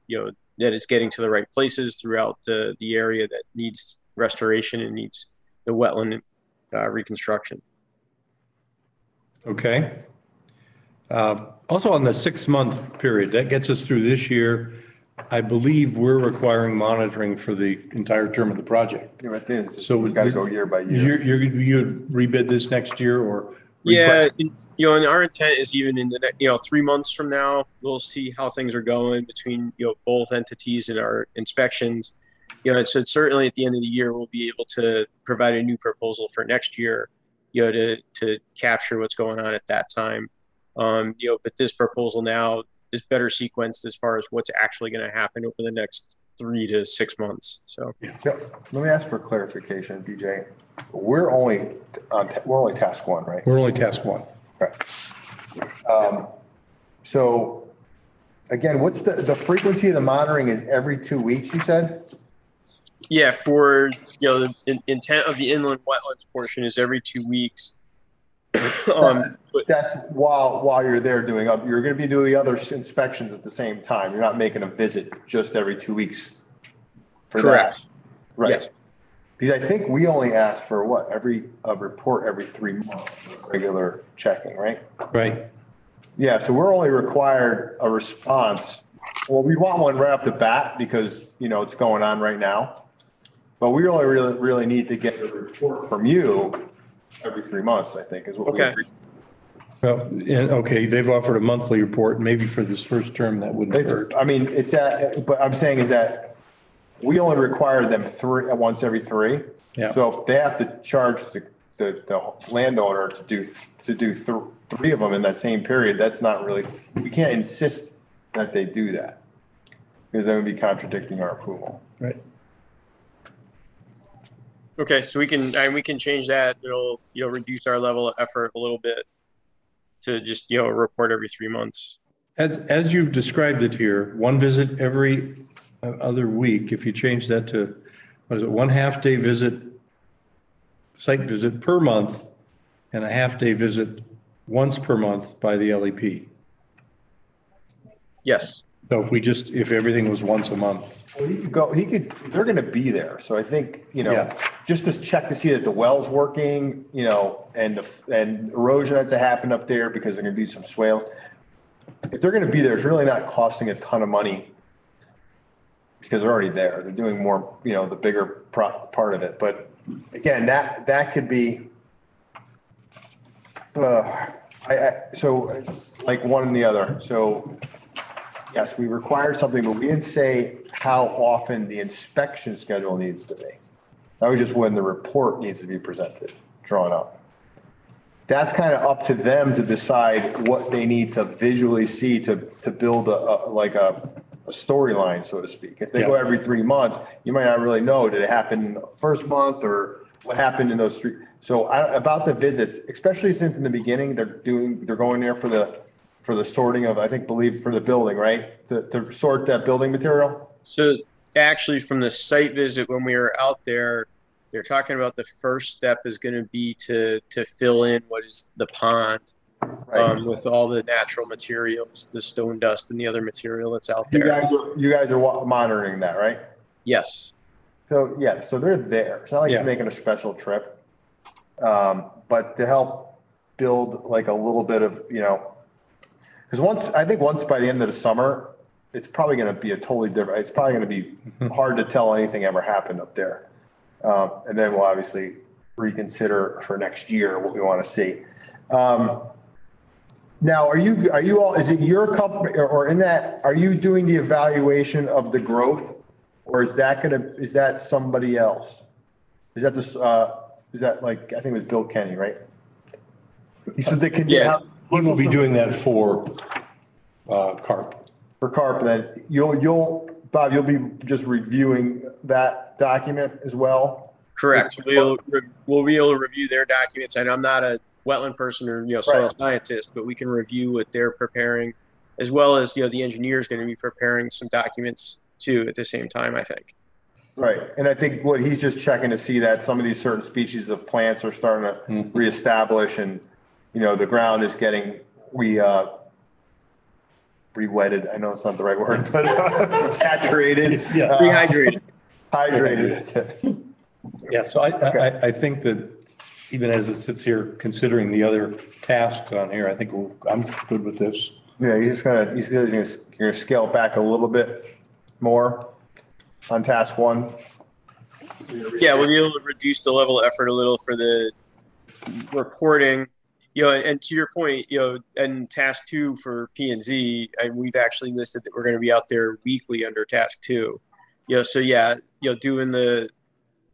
it's getting to the right places throughout the area that needs restoration and needs the wetland reconstruction. Okay. Also on the 6-month period, that gets us through this year. I believe we're requiring monitoring for the entire term of the project. Yeah, but this, So we got to go year by year. You rebid this next year or? Yeah, and our intent is even in the next, 3 months from now, we'll see how things are going between, both entities and our inspections. So certainly at the end of the year, we'll be able to provide a new proposal for next year, to capture what's going on at that time. But this proposal now is better sequenced as far as what's actually going to happen over the next 3 to 6 months. So, Let me ask for clarification, DJ. We're only task one, right? We're only task one. Right. So again, what's the frequency of the monitoring is every 2 weeks, you said? Yeah, for, the intent of the inland wetlands portion is every 2 weeks. That's while you're there doing, you're going to be doing the other inspections at the same time. You're not making a visit just every 2 weeks. Correct. That. Right. Yes. Because I think we only ask for a report every 3 months, for regular checking, right? Right. Yeah. So we're only required a response. Well, we want one right off the bat because, it's going on right now. But we only really need to get a report from you every 3 months, I think, is what we agree. Well, okay, they've offered a monthly report. Maybe for this first term that wouldn't hurt. I mean, but I'm saying is that we only require them once every 3. Yeah. So if they have to charge the landowner to do 3 of them in that same period, that's not really, we can't insist that they do that because that would be contradicting our approval. Right. Okay, so we can change that. It'll reduce our level of effort a little bit to just report every 3 months. As you've described it here, one visit every other week. If you change that to, what is it, 1 half-day visit, site visit per month, and a half-day visit once per month by the LEP. Yes. So if everything was once a month. Well, they're going to be there. So I think, Yeah. just to check to see that the well's working, and erosion has to happen up there because there are going to be some swales. If they're going to be there, it's really not costing a ton of money because they're already there. They're doing more, the bigger part of it. But again, that could be, so it's like one and the other. So yes, we required something, but we didn't say how often the inspection schedule needs to be. That was just when the report needs to be presented, drawn up. That's kind of up to them to decide what they need to visually see to build a storyline, so to speak. If they go every 3 months, you might not really know, did it happen first month or what happened in those 3? So about the visits, especially since in the beginning, they're going there for the sorting of, believe for the building, right? To sort that building material? So actually from the site visit, when we were out there, they're talking about the first step is going to be to fill in what is the pond, right, with all the natural materials, the stone dust and the other material that's out there. You guys are monitoring that, right? Yes. So, yeah, so they're there. It's not like Yeah. you're making a special trip. But to help build like a little bit of, because I think once by the end of the summer, it's probably going to be a totally different, it's probably going to be hard to tell anything ever happened up there. And then we'll obviously reconsider for next year what we want to see. Now, are you all, is it your company or in that, are you doing the evaluation of the growth? Or is that somebody else? Is that like, I think it was Bill Kenny, right? He said they can. Yeah. He will be doing that for carp. For carp, and then Bob, you'll be just reviewing that document as well? Correct. We'll be able to review their documents, and I'm not a wetland person or soil Right. scientist, but we can review what they're preparing, as well as the engineer is going to be preparing some documents too at the same time, I think. Right, and I think what he's just checking to see that some of these certain species of plants are starting to reestablish, and the ground is getting re-wetted. I know it's not the right word, but saturated. Yeah. Rehydrated. Hydrated. Yeah, so I think that even as it sits here, considering the other tasks on here, I think I'm good with this. Yeah, he's gonna scale back a little bit more on task one. Yeah, we'll be able to reduce the level of effort a little for the reporting. And to your point, and task 2 for P&Z, we've actually listed that we're going to be out there weekly under task 2. So yeah,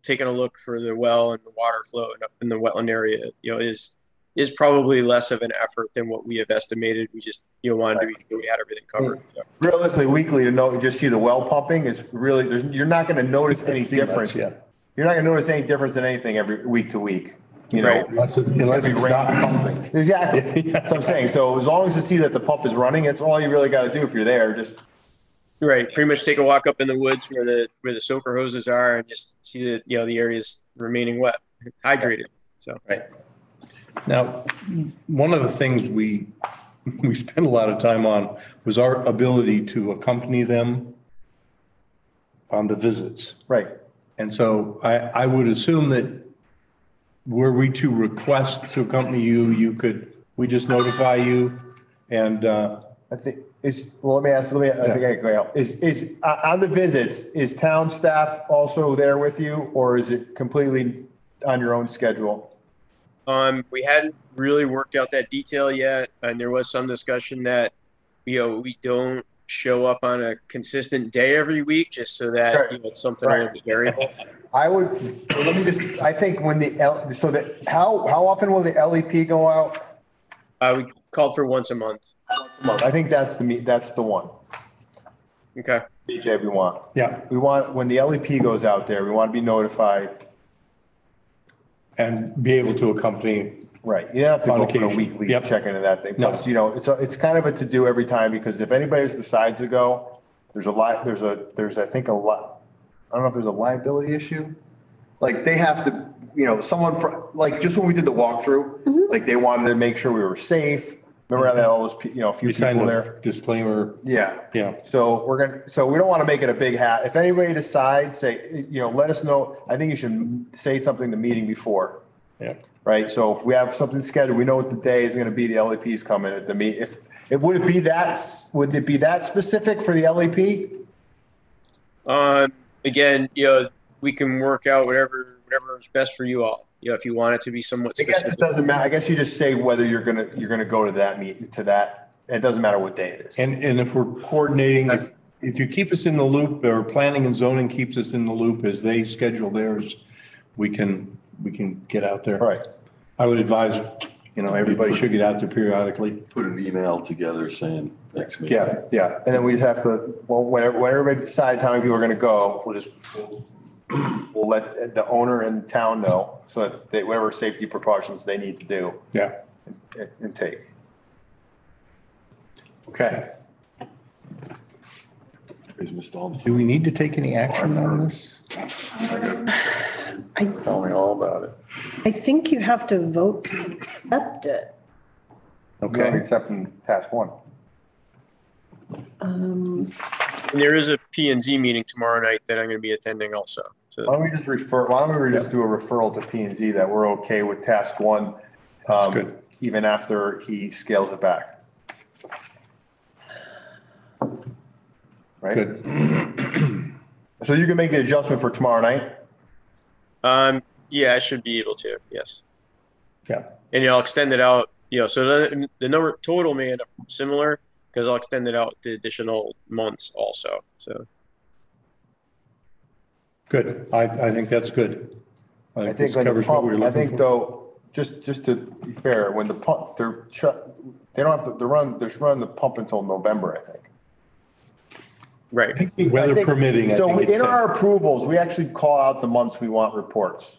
taking a look for the well and the water flow and up in the wetland area, is probably less of an effort than what we have estimated. We just, wanted to be sure we had everything covered. So. Realistically, weekly to just see the well pumping is really, you're not going to notice any difference. Yeah. You're not going to notice any difference in anything every week to week. Right. Unless it's not pumping. Exactly. That's what I'm saying. So as long as you see that the pump is running, it's all you really got to do if you're there. Just Right. Pretty much take a walk up in the woods where the soaker hoses are and just see that, the area's remaining wet, hydrated. So. Right. Now, one of the things we spent a lot of time on was our ability to accompany them on the visits. right. And so I would assume that were we to request to accompany you, we just notify you and, I think let me ask, I think I can help. Is on the visits, is town staff also there with you, or is it completely on your own schedule? We hadn't really worked out that detail yet, and there was some discussion that, we don't show up on a consistent day every week, just so that Right. it's something a little bit variable. I would, let me just, I think when how often will the LEP go out? We called for once a month. I think that's the one. Okay. DJ, we want. yeah, We want, when the LEP goes out there, we want to be notified. and be able to accompany. Right. You don't have to On go for a occasion. weekly Yep. check into that thing. No. Plus, it's kind of a to-do every time, because if anybody decides to go, there's I think a lot, I don't know if there's a liability issue. Like they have to, someone like just when we did the walkthrough, like they wanted to make sure we were safe. Remember how they had all those, a few You signed people a there? disclaimer. Yeah. Yeah. So we don't want to make it a big hat. If anybody decides, let us know. I think you should say something the meeting before. Yeah. Right, so if we have something scheduled, we know what the day is gonna be, the LEP's coming at the meet. Would it be that specific for the LEP? Again, we can work out whatever is best for you all. If you want it to be somewhat I guess it specific. doesn't matter. I guess you just say whether you're gonna go to that it doesn't matter what day it is. And if we're coordinating, if you keep us in the loop, or planning and zoning keeps us in the loop as they schedule theirs, we can get out there. Right. I would advise, everybody should get out there periodically. Put an email together saying next meeting. Yeah, and then we just have to, when everybody decides how many people are gonna go, we'll let the owner and town know, so that whatever safety precautions they need to do Yeah. and take. Okay. Is Mr. Alden- Do we need to take any action on this? Tell me all about it. I think you have to vote to accept it. Okay. Except in task one. And there is a P&Z meeting tomorrow night that I'm going to be attending also. So, Why don't we just do a referral to P and Z that we're okay with task one? That's good. Even after he scales it back. Right? Good. So you can make the adjustment for tomorrow night? Yeah, I should be able to. Yes. Yeah. And I'll extend it out. So the number total may end up similar because I'll extend it out the additional months also. So. Good. I think that's good. I think this when the covers what we're pump, I looking think for. though, just to be fair, when the pump, they don't have to, they're running the pump until November, I think. Right. Weather I think- permitting, I So think it in said. our approvals, we actually call out the months we want reports.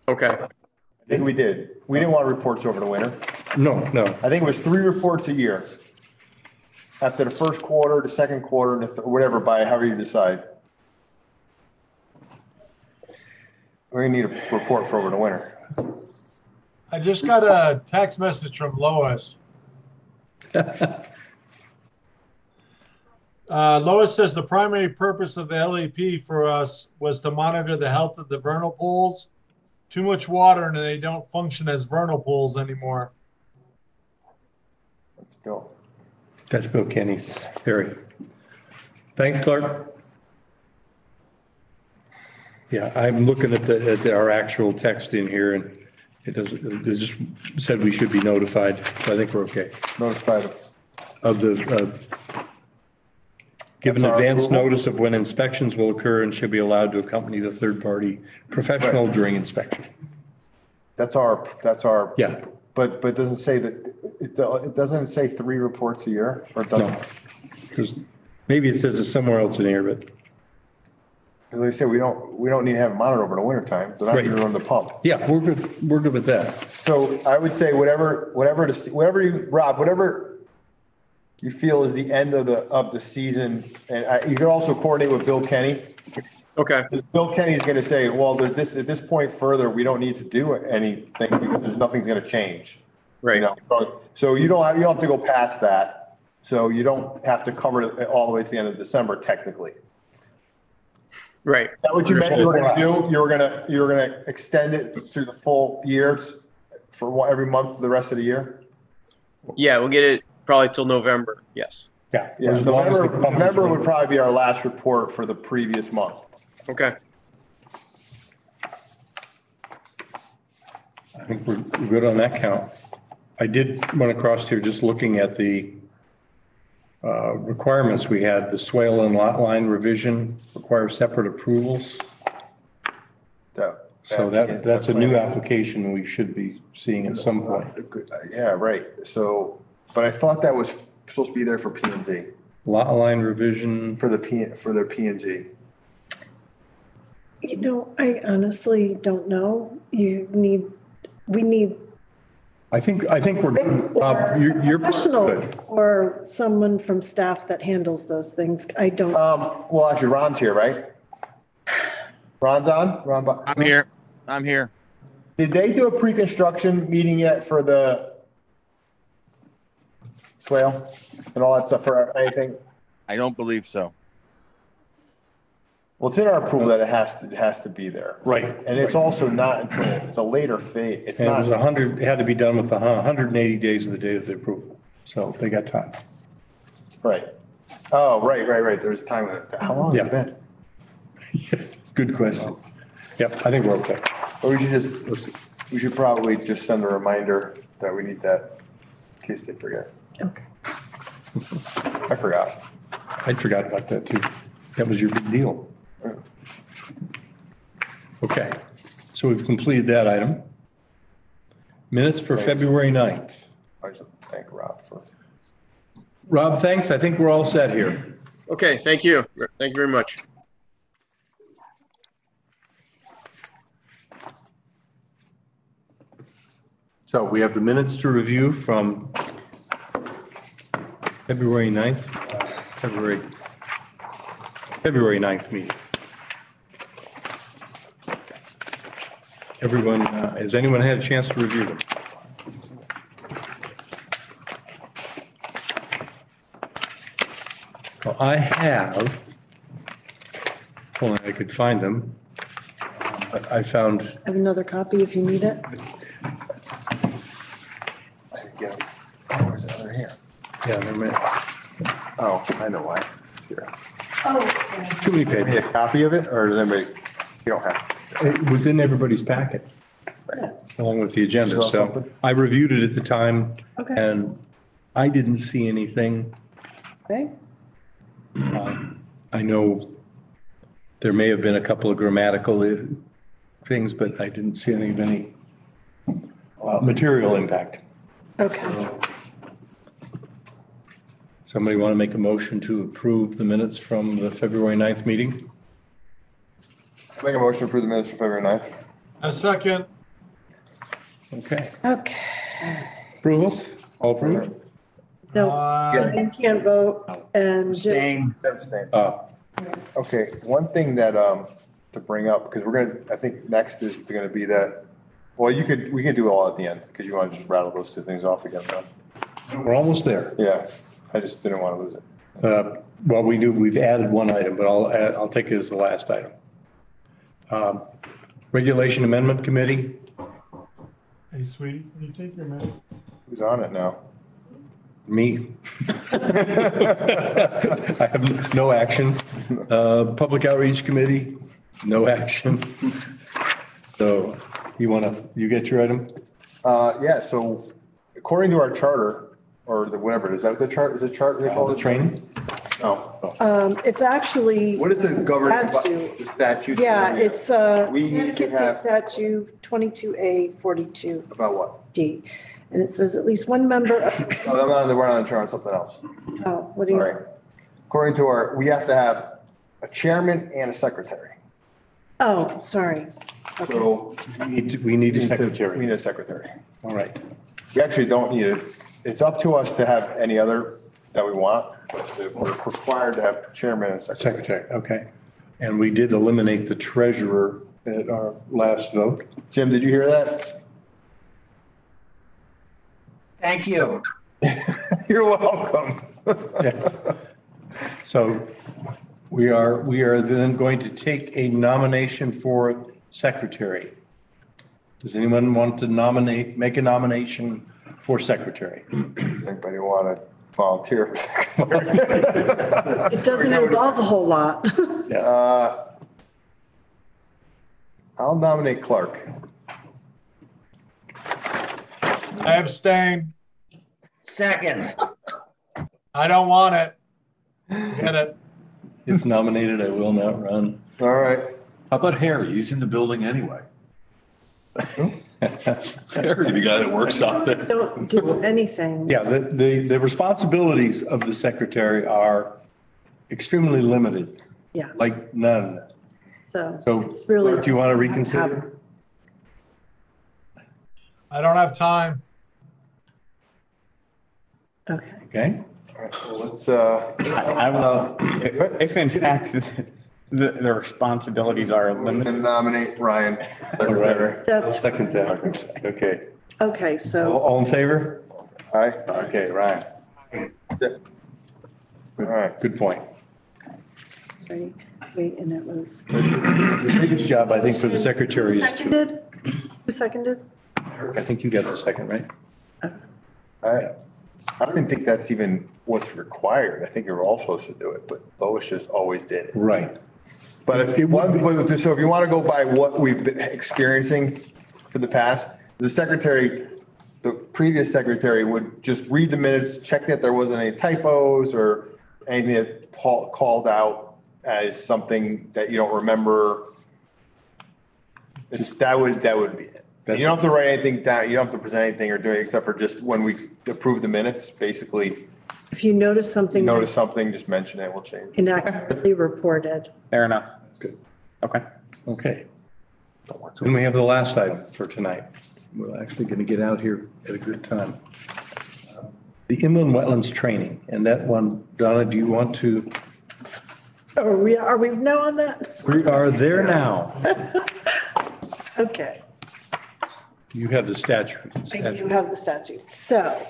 Okay. I think we did. We didn't want reports over the winter. No. I think it was 3 reports a year. After the first quarter, the second quarter, and whatever, by however you decide. We're gonna need a report for over the winter. I just got a text message from Lois. Lois says the primary purpose of the LEP for us was to monitor the health of the vernal pools. Too much water and they don't function as vernal pools anymore. That's Bill. That's Bill Kenny's theory. Thanks, Clark. Yeah, I'm looking at our actual text in here, and it just said we should be notified, so I think we're okay. Notified Of the, given That's our advance approval? notice of when inspections will occur and should be allowed to accompany the third-party professional Right. during inspection. That's our, Yeah. but it doesn't say that, it doesn't say 3 reports a year, or it No. doesn't? Maybe it says it somewhere else in here, but, As I said, we don't need to have them monitored over the winter time. They're not Right. gonna run the pump. yeah, we're good with that. So I would say whatever you feel is the end of the season, and you can also coordinate with Bill Kenny. Okay. Bill Kenny's gonna say, well, at this point further, we don't need to do anything because nothing's gonna change. Right. You know, so you don't have to go past that. So you don't have to cover it all the way to the end of December technically. Right. Is that what you meant you were gonna do? You were gonna extend it through the full years for every month for the rest of the year? Yeah, we'll get it probably till November. Yes. Yeah. Yeah, as long as the pump is November would running. probably be our last report for the previous month. Okay. I think we're good on that count. I did run across here, just looking at the requirements we had, the swale and lot line revision require separate approvals. So that's a new application we should be seeing at some point. Yeah, right. So, but I thought that was supposed to be there for P and Z, Lot line revision, for their P and Z. I honestly don't know. We need I think we're, Rick or you're professional good. or someone from staff that handles those things. I don't. Well, actually, Ron's here, right? Ron's on? I'm here. Did they do a pre-construction meeting yet for the swale and all that stuff for anything? I don't believe so. Well, it's in our approval that it has to be there. Right. And it's also not until, it's a later phase. It's And it was not, 100, it had to be done with 180 days of the date of the approval. So they got time. right. Oh, right. There's time. How long has it been? Good question. Yep, I think we're okay. Or we should probably just send a reminder that we need that in case they forget. Okay. I forgot. I'd forgot about that too. That was your big deal. Okay, so we've completed that item. Minutes for February 9th. I should thank Rob for. Rob, thanks. I think we're all set here. Okay. Thank you. Thank you very much. So we have the minutes to review from February 9th, February 9th meeting. Everyone, has anyone had a chance to review them? Well, I have, if only I could find them. I found, I have another copy if you need it. I didn't get them. Oh, is it under here? yeah, they're meant- Oh, I know why. Here. Oh, too many Give me paper. a copy of it, or does anybody, you don't have? It was in everybody's packet, along with the agenda, Saw so something? I reviewed it at the time. Okay. And I didn't see anything. okay. I know there may have been a couple of grammatical things, but I didn't see any of any material impact. Okay. Somebody want to make a motion to approve the minutes from the February 9th meeting? Make a motion to approve the minutes for February 9th. A second. Okay. Okay. Approvals? All approved? No, Uh, you can't vote and Jim, Staying. Abstain. Uh, Okay, one thing that, to bring up, because we're gonna, I think next is gonna be that, well, we can do it all at the end, because you want to just rattle those two things off again, huh? We're almost there. Yeah, I just didn't want to lose it. Well, we've added one item, but I'll take it as the last item. Regulation Amendment Committee, Hey, sweetie, can you take your minute? Who's on it now? me. I have no action. Public Outreach Committee, no action. So you get your item? Yeah, so according to our charter, or the whatever, is that what the chart, is it chart they call The it? training? No. it's actually. What is the governing, statute. the statute? Yeah, it's We need to Connecticut State have, Statute 22A42D. about what? And it says at least one member of, Oh, I'm not, we're not on the chart, on something else. oh, what do you? Sorry. According to our, we have to have a chairman and a secretary. Oh, sorry. Okay. So We need a we secretary. need a secretary. All right. We actually don't need it. It's up to us to have any other that we want, but we're required to have chairman and secretary. Secretary, okay. And we did eliminate the treasurer at our last vote. Jim, did you hear that? Thank you. You're welcome. Yes. So we are then going to take a nomination for secretary. Does anyone want to make a nomination for secretary? Does anybody want to volunteer for secretary? It doesn't involve a whole lot. I'll nominate Clark. I abstain. Second. I don't want it. Get it. If nominated, I will not run. All right. How about Harry? He's in the building anyway. Harry, the guy that works out there. Don't do anything. Yeah, the responsibilities of the secretary are extremely limited, Yeah, like none. so So it's really. do you want to reconsider? I don't have time. Okay. Okay. All right, so let's, I will, if in fact the responsibilities are I'm limited. going to nominate Ryan, secretary. I'll That's, second that. Okay. okay, so, All in favor? Aye. Okay, Ryan. All right. Good point. wait, and it was. The biggest job, I think, for the secretary is to, Seconded? Who seconded? I think you got the second, right? I don't even think that's even what's required. I think you're all supposed to do it, but Lois just always did it. Right. But if you want, so if you want to go by what we've been experiencing for the past, the secretary, the previous secretary would just read the minutes, check that there wasn't any typos or anything that Paul called out as something that you don't remember. That would be it. You don't have to write anything down. You don't have to present anything or do anything except for just when we approve the minutes, basically, If you notice something. notice something, just mention it, we'll change. Inaccurately reported. Fair enough. Good. Okay. Okay. Then we have the last item for tonight. We're actually going to get out here at a good time. The inland wetlands training, and that one, Donna, do you want to? Are we now on that? We are there now. Okay. You have the statute. I do have the statute. So,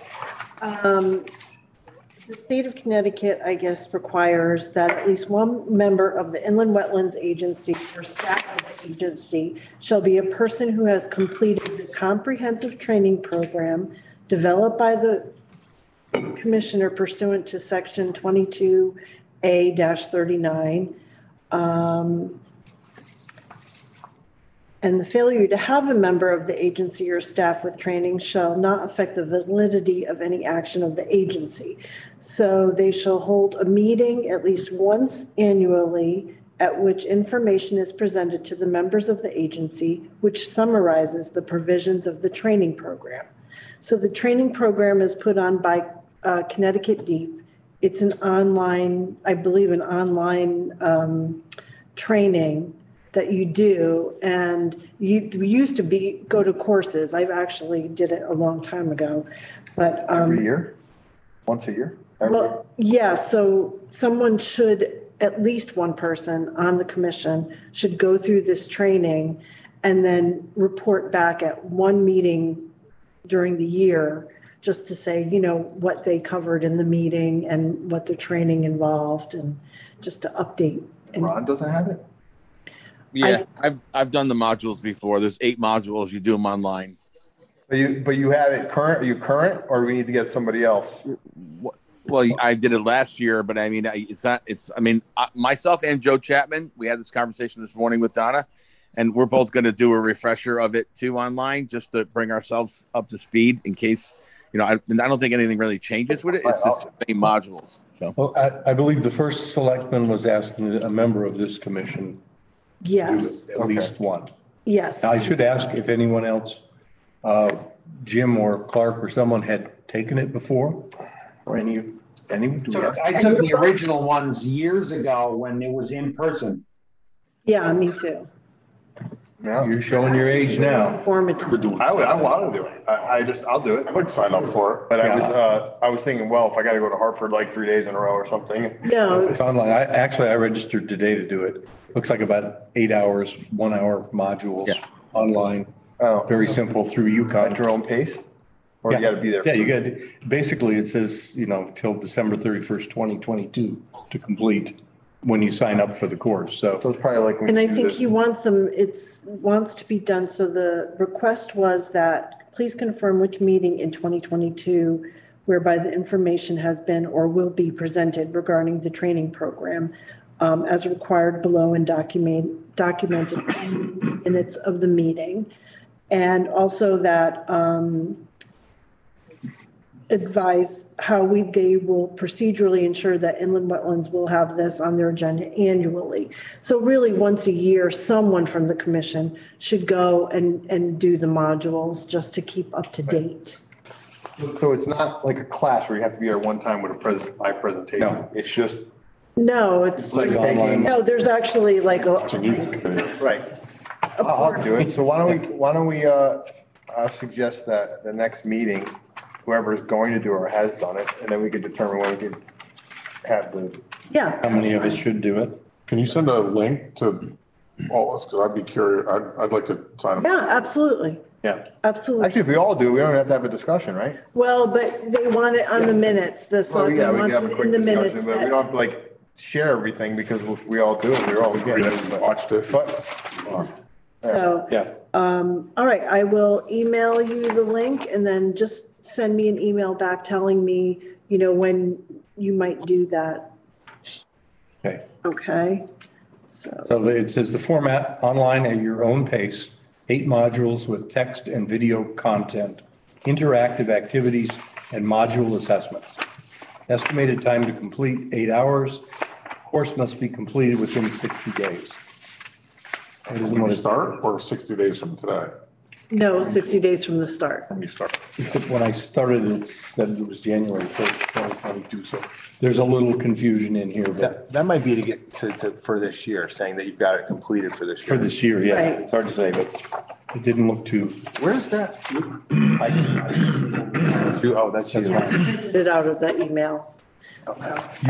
The state of Connecticut, I guess, requires that at least one member of the Inland Wetlands Agency or staff of the agency shall be a person who has completed the comprehensive training program developed by the commissioner pursuant to section 22A-39. And the failure to have a member of the agency or staff with training shall not affect the validity of any action of the agency. So they shall hold a meeting at least once annually at which information is presented to the members of the agency, which summarizes the provisions of the training program. So the training program is put on by Connecticut Deep. It's an online, I believe, an online training that you do, and we used to go to courses. I actually did it a long time ago, but Every year? Once a year? Every year? well, yeah. So someone should, at least one person on the commission should go through this training and then report back at one meeting during the year, just to say, what they covered in the meeting and what the training involved, and just to update. And Ron doesn't have it? Yeah, I've done the modules before. There's 8 modules. You do them online. But you have it current, are you current, or we need to get somebody else? Well, I did it last year, but I mean, myself and Joe Chapman, we had this conversation this morning with Donna, and we're both going to do a refresher of it too online, just to bring ourselves up to speed in case, I don't think anything really changes with it. It's just the same modules. So, Well, I believe the first selectman was asking a member of this commission to do yes, at least one. yes. Now, I should ask if anyone else, Jim or Clark or someone had taken it before, or anyone? Do we have- I took the original ones years ago when it was in person. Yeah, me too. You're showing your age now. Informative. I want to do it. I'll do it. I would sign up for it. But I was thinking, well, if I got to go to Hartford like 3 days in a row or something. No, It's online. I registered today to do it. Looks like about 8 hours, 1 hour modules online. Oh. Very simple through UConn. At your own pace? Or you got to be there? Yeah, you got, basically it says, till December 31st, 2022 to complete when you sign up for the course. So So it's probably like. and I think he wants wants to be done. So the request was that please confirm which meeting in 2022 whereby the information has been or will be presented regarding the training program as required below and documented in minutes of the meeting. And also that advise how they will procedurally ensure that inland wetlands will have this on their agenda annually. So really, once a year, someone from the commission should go and do the modules just to keep up to date. So it's not like a class where you have to be there one time with a live presentation. No. It's just. No, it's Like just, online. no, there's actually like Right. I'll do it. So why don't we suggest that the next meeting, whoever is going to do or has done it, and then we could determine when we could have the. yeah. how many of us should do it? Can you send a link to all of us? Because I'd be curious. I'd like to sign up. Yeah, absolutely. Yeah. Absolutely. Actually, if we all do, we don't have to have a discussion, right? Well, but they want it on the minutes. The Well, yeah, selectman we can wants have a it quick in the discussion, minutes. but we don't have to like share everything because if we all do it, we're all We just watched it. But So, Yeah. all right, I will email you the link and then just send me an email back telling me, when you might do that. Okay. Okay? So, So it says the format online at your own pace, 8 modules with text and video content, interactive activities, and module assessments. Estimated time to complete 8 hours. Course must be completed within 60 days. That isn't When what you it start or 60 days from today? no, 60 days from the start. When you start. Except when I started, it said it was January 1st, 2022. So there's a little confusion in here, but that might be to get to for this year, saying that you've got it completed for this year. for this year, yeah, Right. it's hard to say, but it didn't look too. Where's that? Oh, that's you. That's fine. Printed it out of that email. All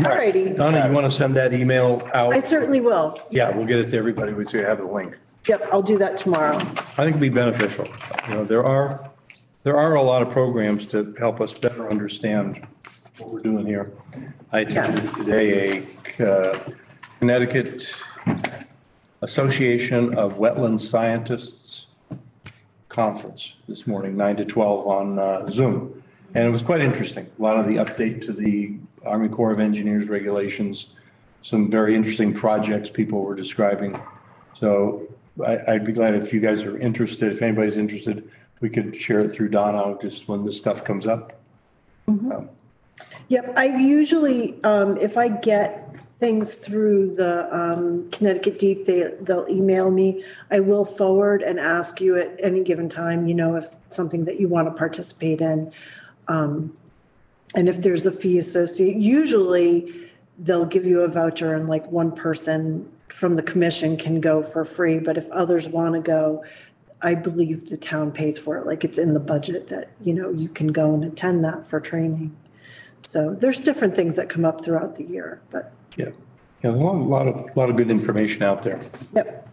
righty. Donna, you want to send that email out? I certainly will. Yeah, we'll get it to everybody. We should have the link. Yep, I'll do that tomorrow. I think it'd be beneficial. There are a lot of programs to help us better understand what we're doing here. I attended today a Connecticut Association of Wetland Scientists conference this morning, 9 to 12 on Zoom. And it was quite interesting. A lot of the update to the Army Corps of Engineers regulations, some very interesting projects people were describing. So I'd be glad if you guys are interested, if anybody's interested, we could share it through Donna just when this stuff comes up. Yep, I usually, if I get things through the Connecticut Deep, they'll email me. I will forward and ask you at any given time, if something that you want to participate in. And if there's a fee associated, usually they'll give you a voucher and like one person from the commission can go for free. But if others want to go, I believe the town pays for it. Like it's in the budget that, you can go and attend that for training. So there's different things that come up throughout the year, but. Yeah, there's a lot of good information out there. Yep.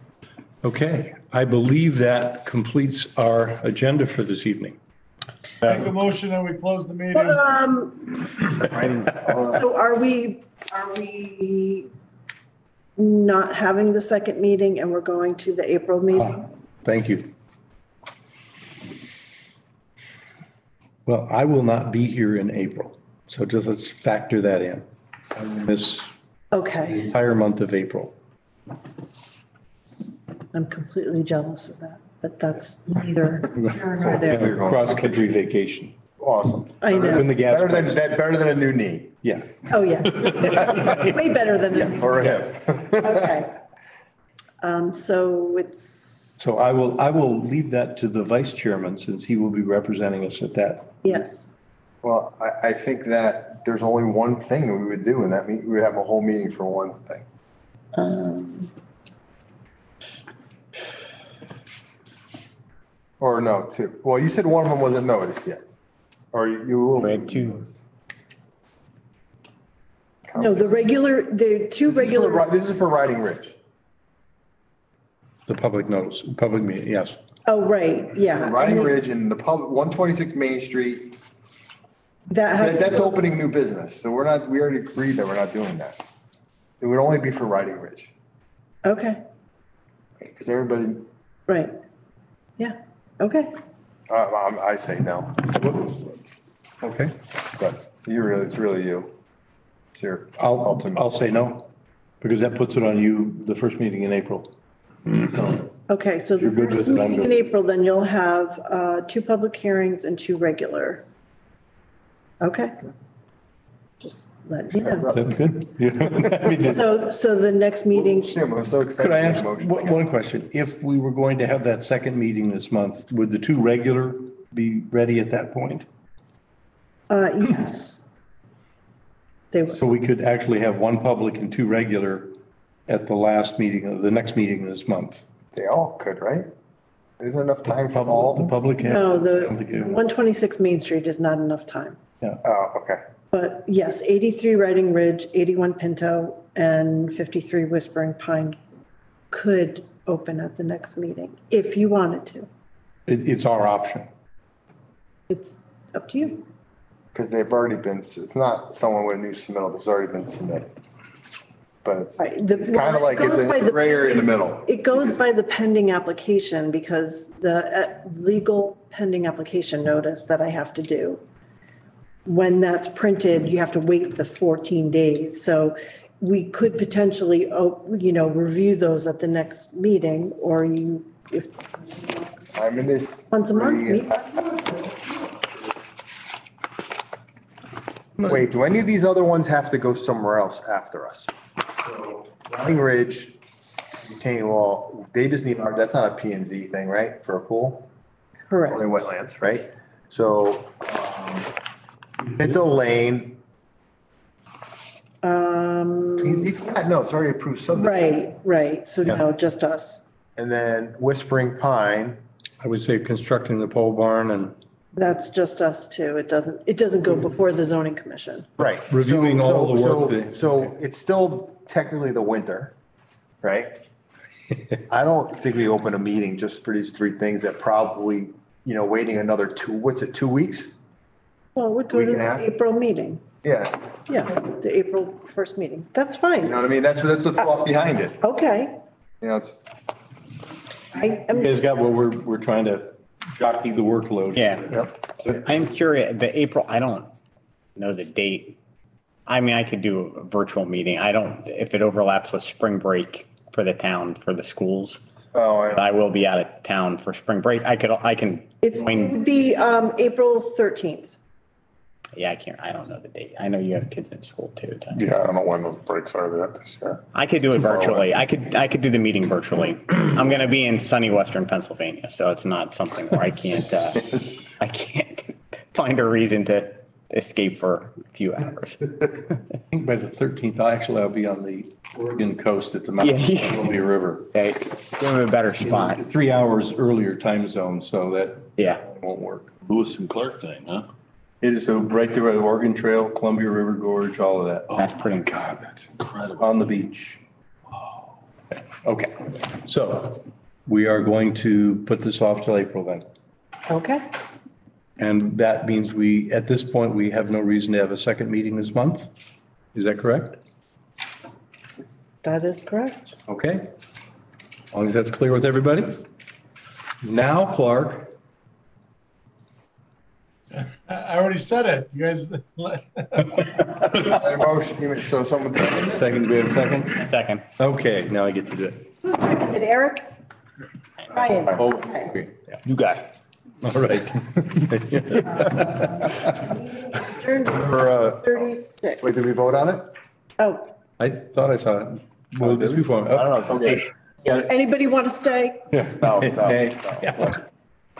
Okay, I believe that completes our agenda for this evening. Make a motion and we close the meeting. So are we not having the second meeting and we're going to the April meeting? Thank you. Well, I will not be here in April, so just let's factor that in. I will miss the Okay, entire month of April. I'm completely jealous of that, but that's neither here nor there. Cross-country vacation. Awesome. I know. When the gas Better than, prices- that, better than a new knee. Yeah. Oh, yeah. Way better than this. Or a hip. Okay. So it's, So I will leave that to the vice chairman since he will be representing us at that. yes. Well, I think that there's only one thing that we would do, and that we would have a whole meeting for one thing. Or no, two. Well, you said one of them wasn't noticed yet. Or you will. We have two. No, the two regular. This is for Riding Ridge. The public notice, public meeting, yes. Oh, right, yeah. Riding Ridge and the public, 126 Main Street. That has. That's opening new business. So we already agreed that we're not doing that. It would only be for Riding Ridge. Okay, Because everybody, right. Yeah, okay. I say no. Okay. But it's really you. It's your I'll ultimate. say no, because that puts it on you, the first meeting in April. So, Okay, so the You're good first with it, I'm meeting in good. April, then you'll have two public hearings and two regular. Okay. Just let me know. that's good. I mean, So the next meeting, Jim, I'm so excited. Could I to ask make a motion. one question? If we were going to have that second meeting this month, would the two regular be ready at that point? yes. They were, So we could actually have one public and two regular at the last meeting, the next meeting this month. They all could, right? Is there enough time for all of The them? public. no, I the don't think it- 126 Main Street is not enough time. Oh, okay. But yes, 83 Riding Ridge, 81 Pinto, and 53 Whispering Pine could open at the next meeting if you wanted to. It's our option. It's up to you. Because they've already been, it's not someone with a new submittal that's already been submitted. But it's Right. it's kind of like it's a gray area in the middle. It goes by the pending application because the legal pending application notice that I have to do. When that's printed, you have to wait the 14 days. So we could potentially, review those at the next meeting or I mean, it's. once a month, meet once a month. Wait, do any of these other ones have to go somewhere else after us? Riding Ridge, retaining wall, they just need, that's not a P and Z thing, right, for a pool? Correct. Only wetlands, right? So, Pinto Lane. P and Z flat, no, it's already approved subdivision. Right. So no, just us. And then Whispering Pine, I would say constructing the pole barn and That's just us too. It doesn't go before the zoning commission. right. Reviewing So- all the so- work that- So it's still technically the winter, right? I don't think we open a meeting just for these three things that probably, waiting another 2 weeks? Well, it would go Week to and a half? the April meeting. Yeah, Yeah, the April 1st meeting. That's you fine. know what I mean? That's the thought behind it. Okay. You know, it's, I You am, guys got what we're trying to jockey the workload. Yeah. I'm curious, the April, I don't know the date. I mean, I could do a virtual meeting. I don't, if it overlaps with spring break for the town, for the schools. oh, I will be out of town for spring break. I can it join. would be April 13th. Yeah, I don't know the date. I know you have kids in school too. Tom. Yeah, I don't know when those breaks are yet this year. I could do it Too far virtually. away. I could do the meeting virtually. I'm going to be in sunny Western Pennsylvania, so it's not something where I can't find a reason to escape for a few hours. I think by the 13th, I'll be on the Oregon coast at the mouth of the Yeah. Columbia River. Okay, give them a better spot. 3 hours earlier time zone, so that Yeah. won't work. Lewis and Clark thing, huh? It is right there at Oregon Trail, Columbia River Gorge, all of that, That's pretty good. God, that's incredible. on the beach. Okay, so we are going to put this off till April then. Okay. And that means at this point, we have no reason to have a second meeting this month. Is that correct? That is correct. Okay. As long as that's clear with everybody. Now, Clark, I already said it. You guys. motion, so someone second. second, do we have a second? Second. Okay, now I get to do it. Did Eric? Ryan? Oh, Okay. okay, yeah. You got it. All right. Adjourned at 36. Wait, did we vote on it? Oh, I thought I saw it. Well, this before. I don't know. Okay. Got it. anybody want to stay? No, Hey,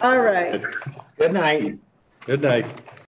All right. Good night. good night.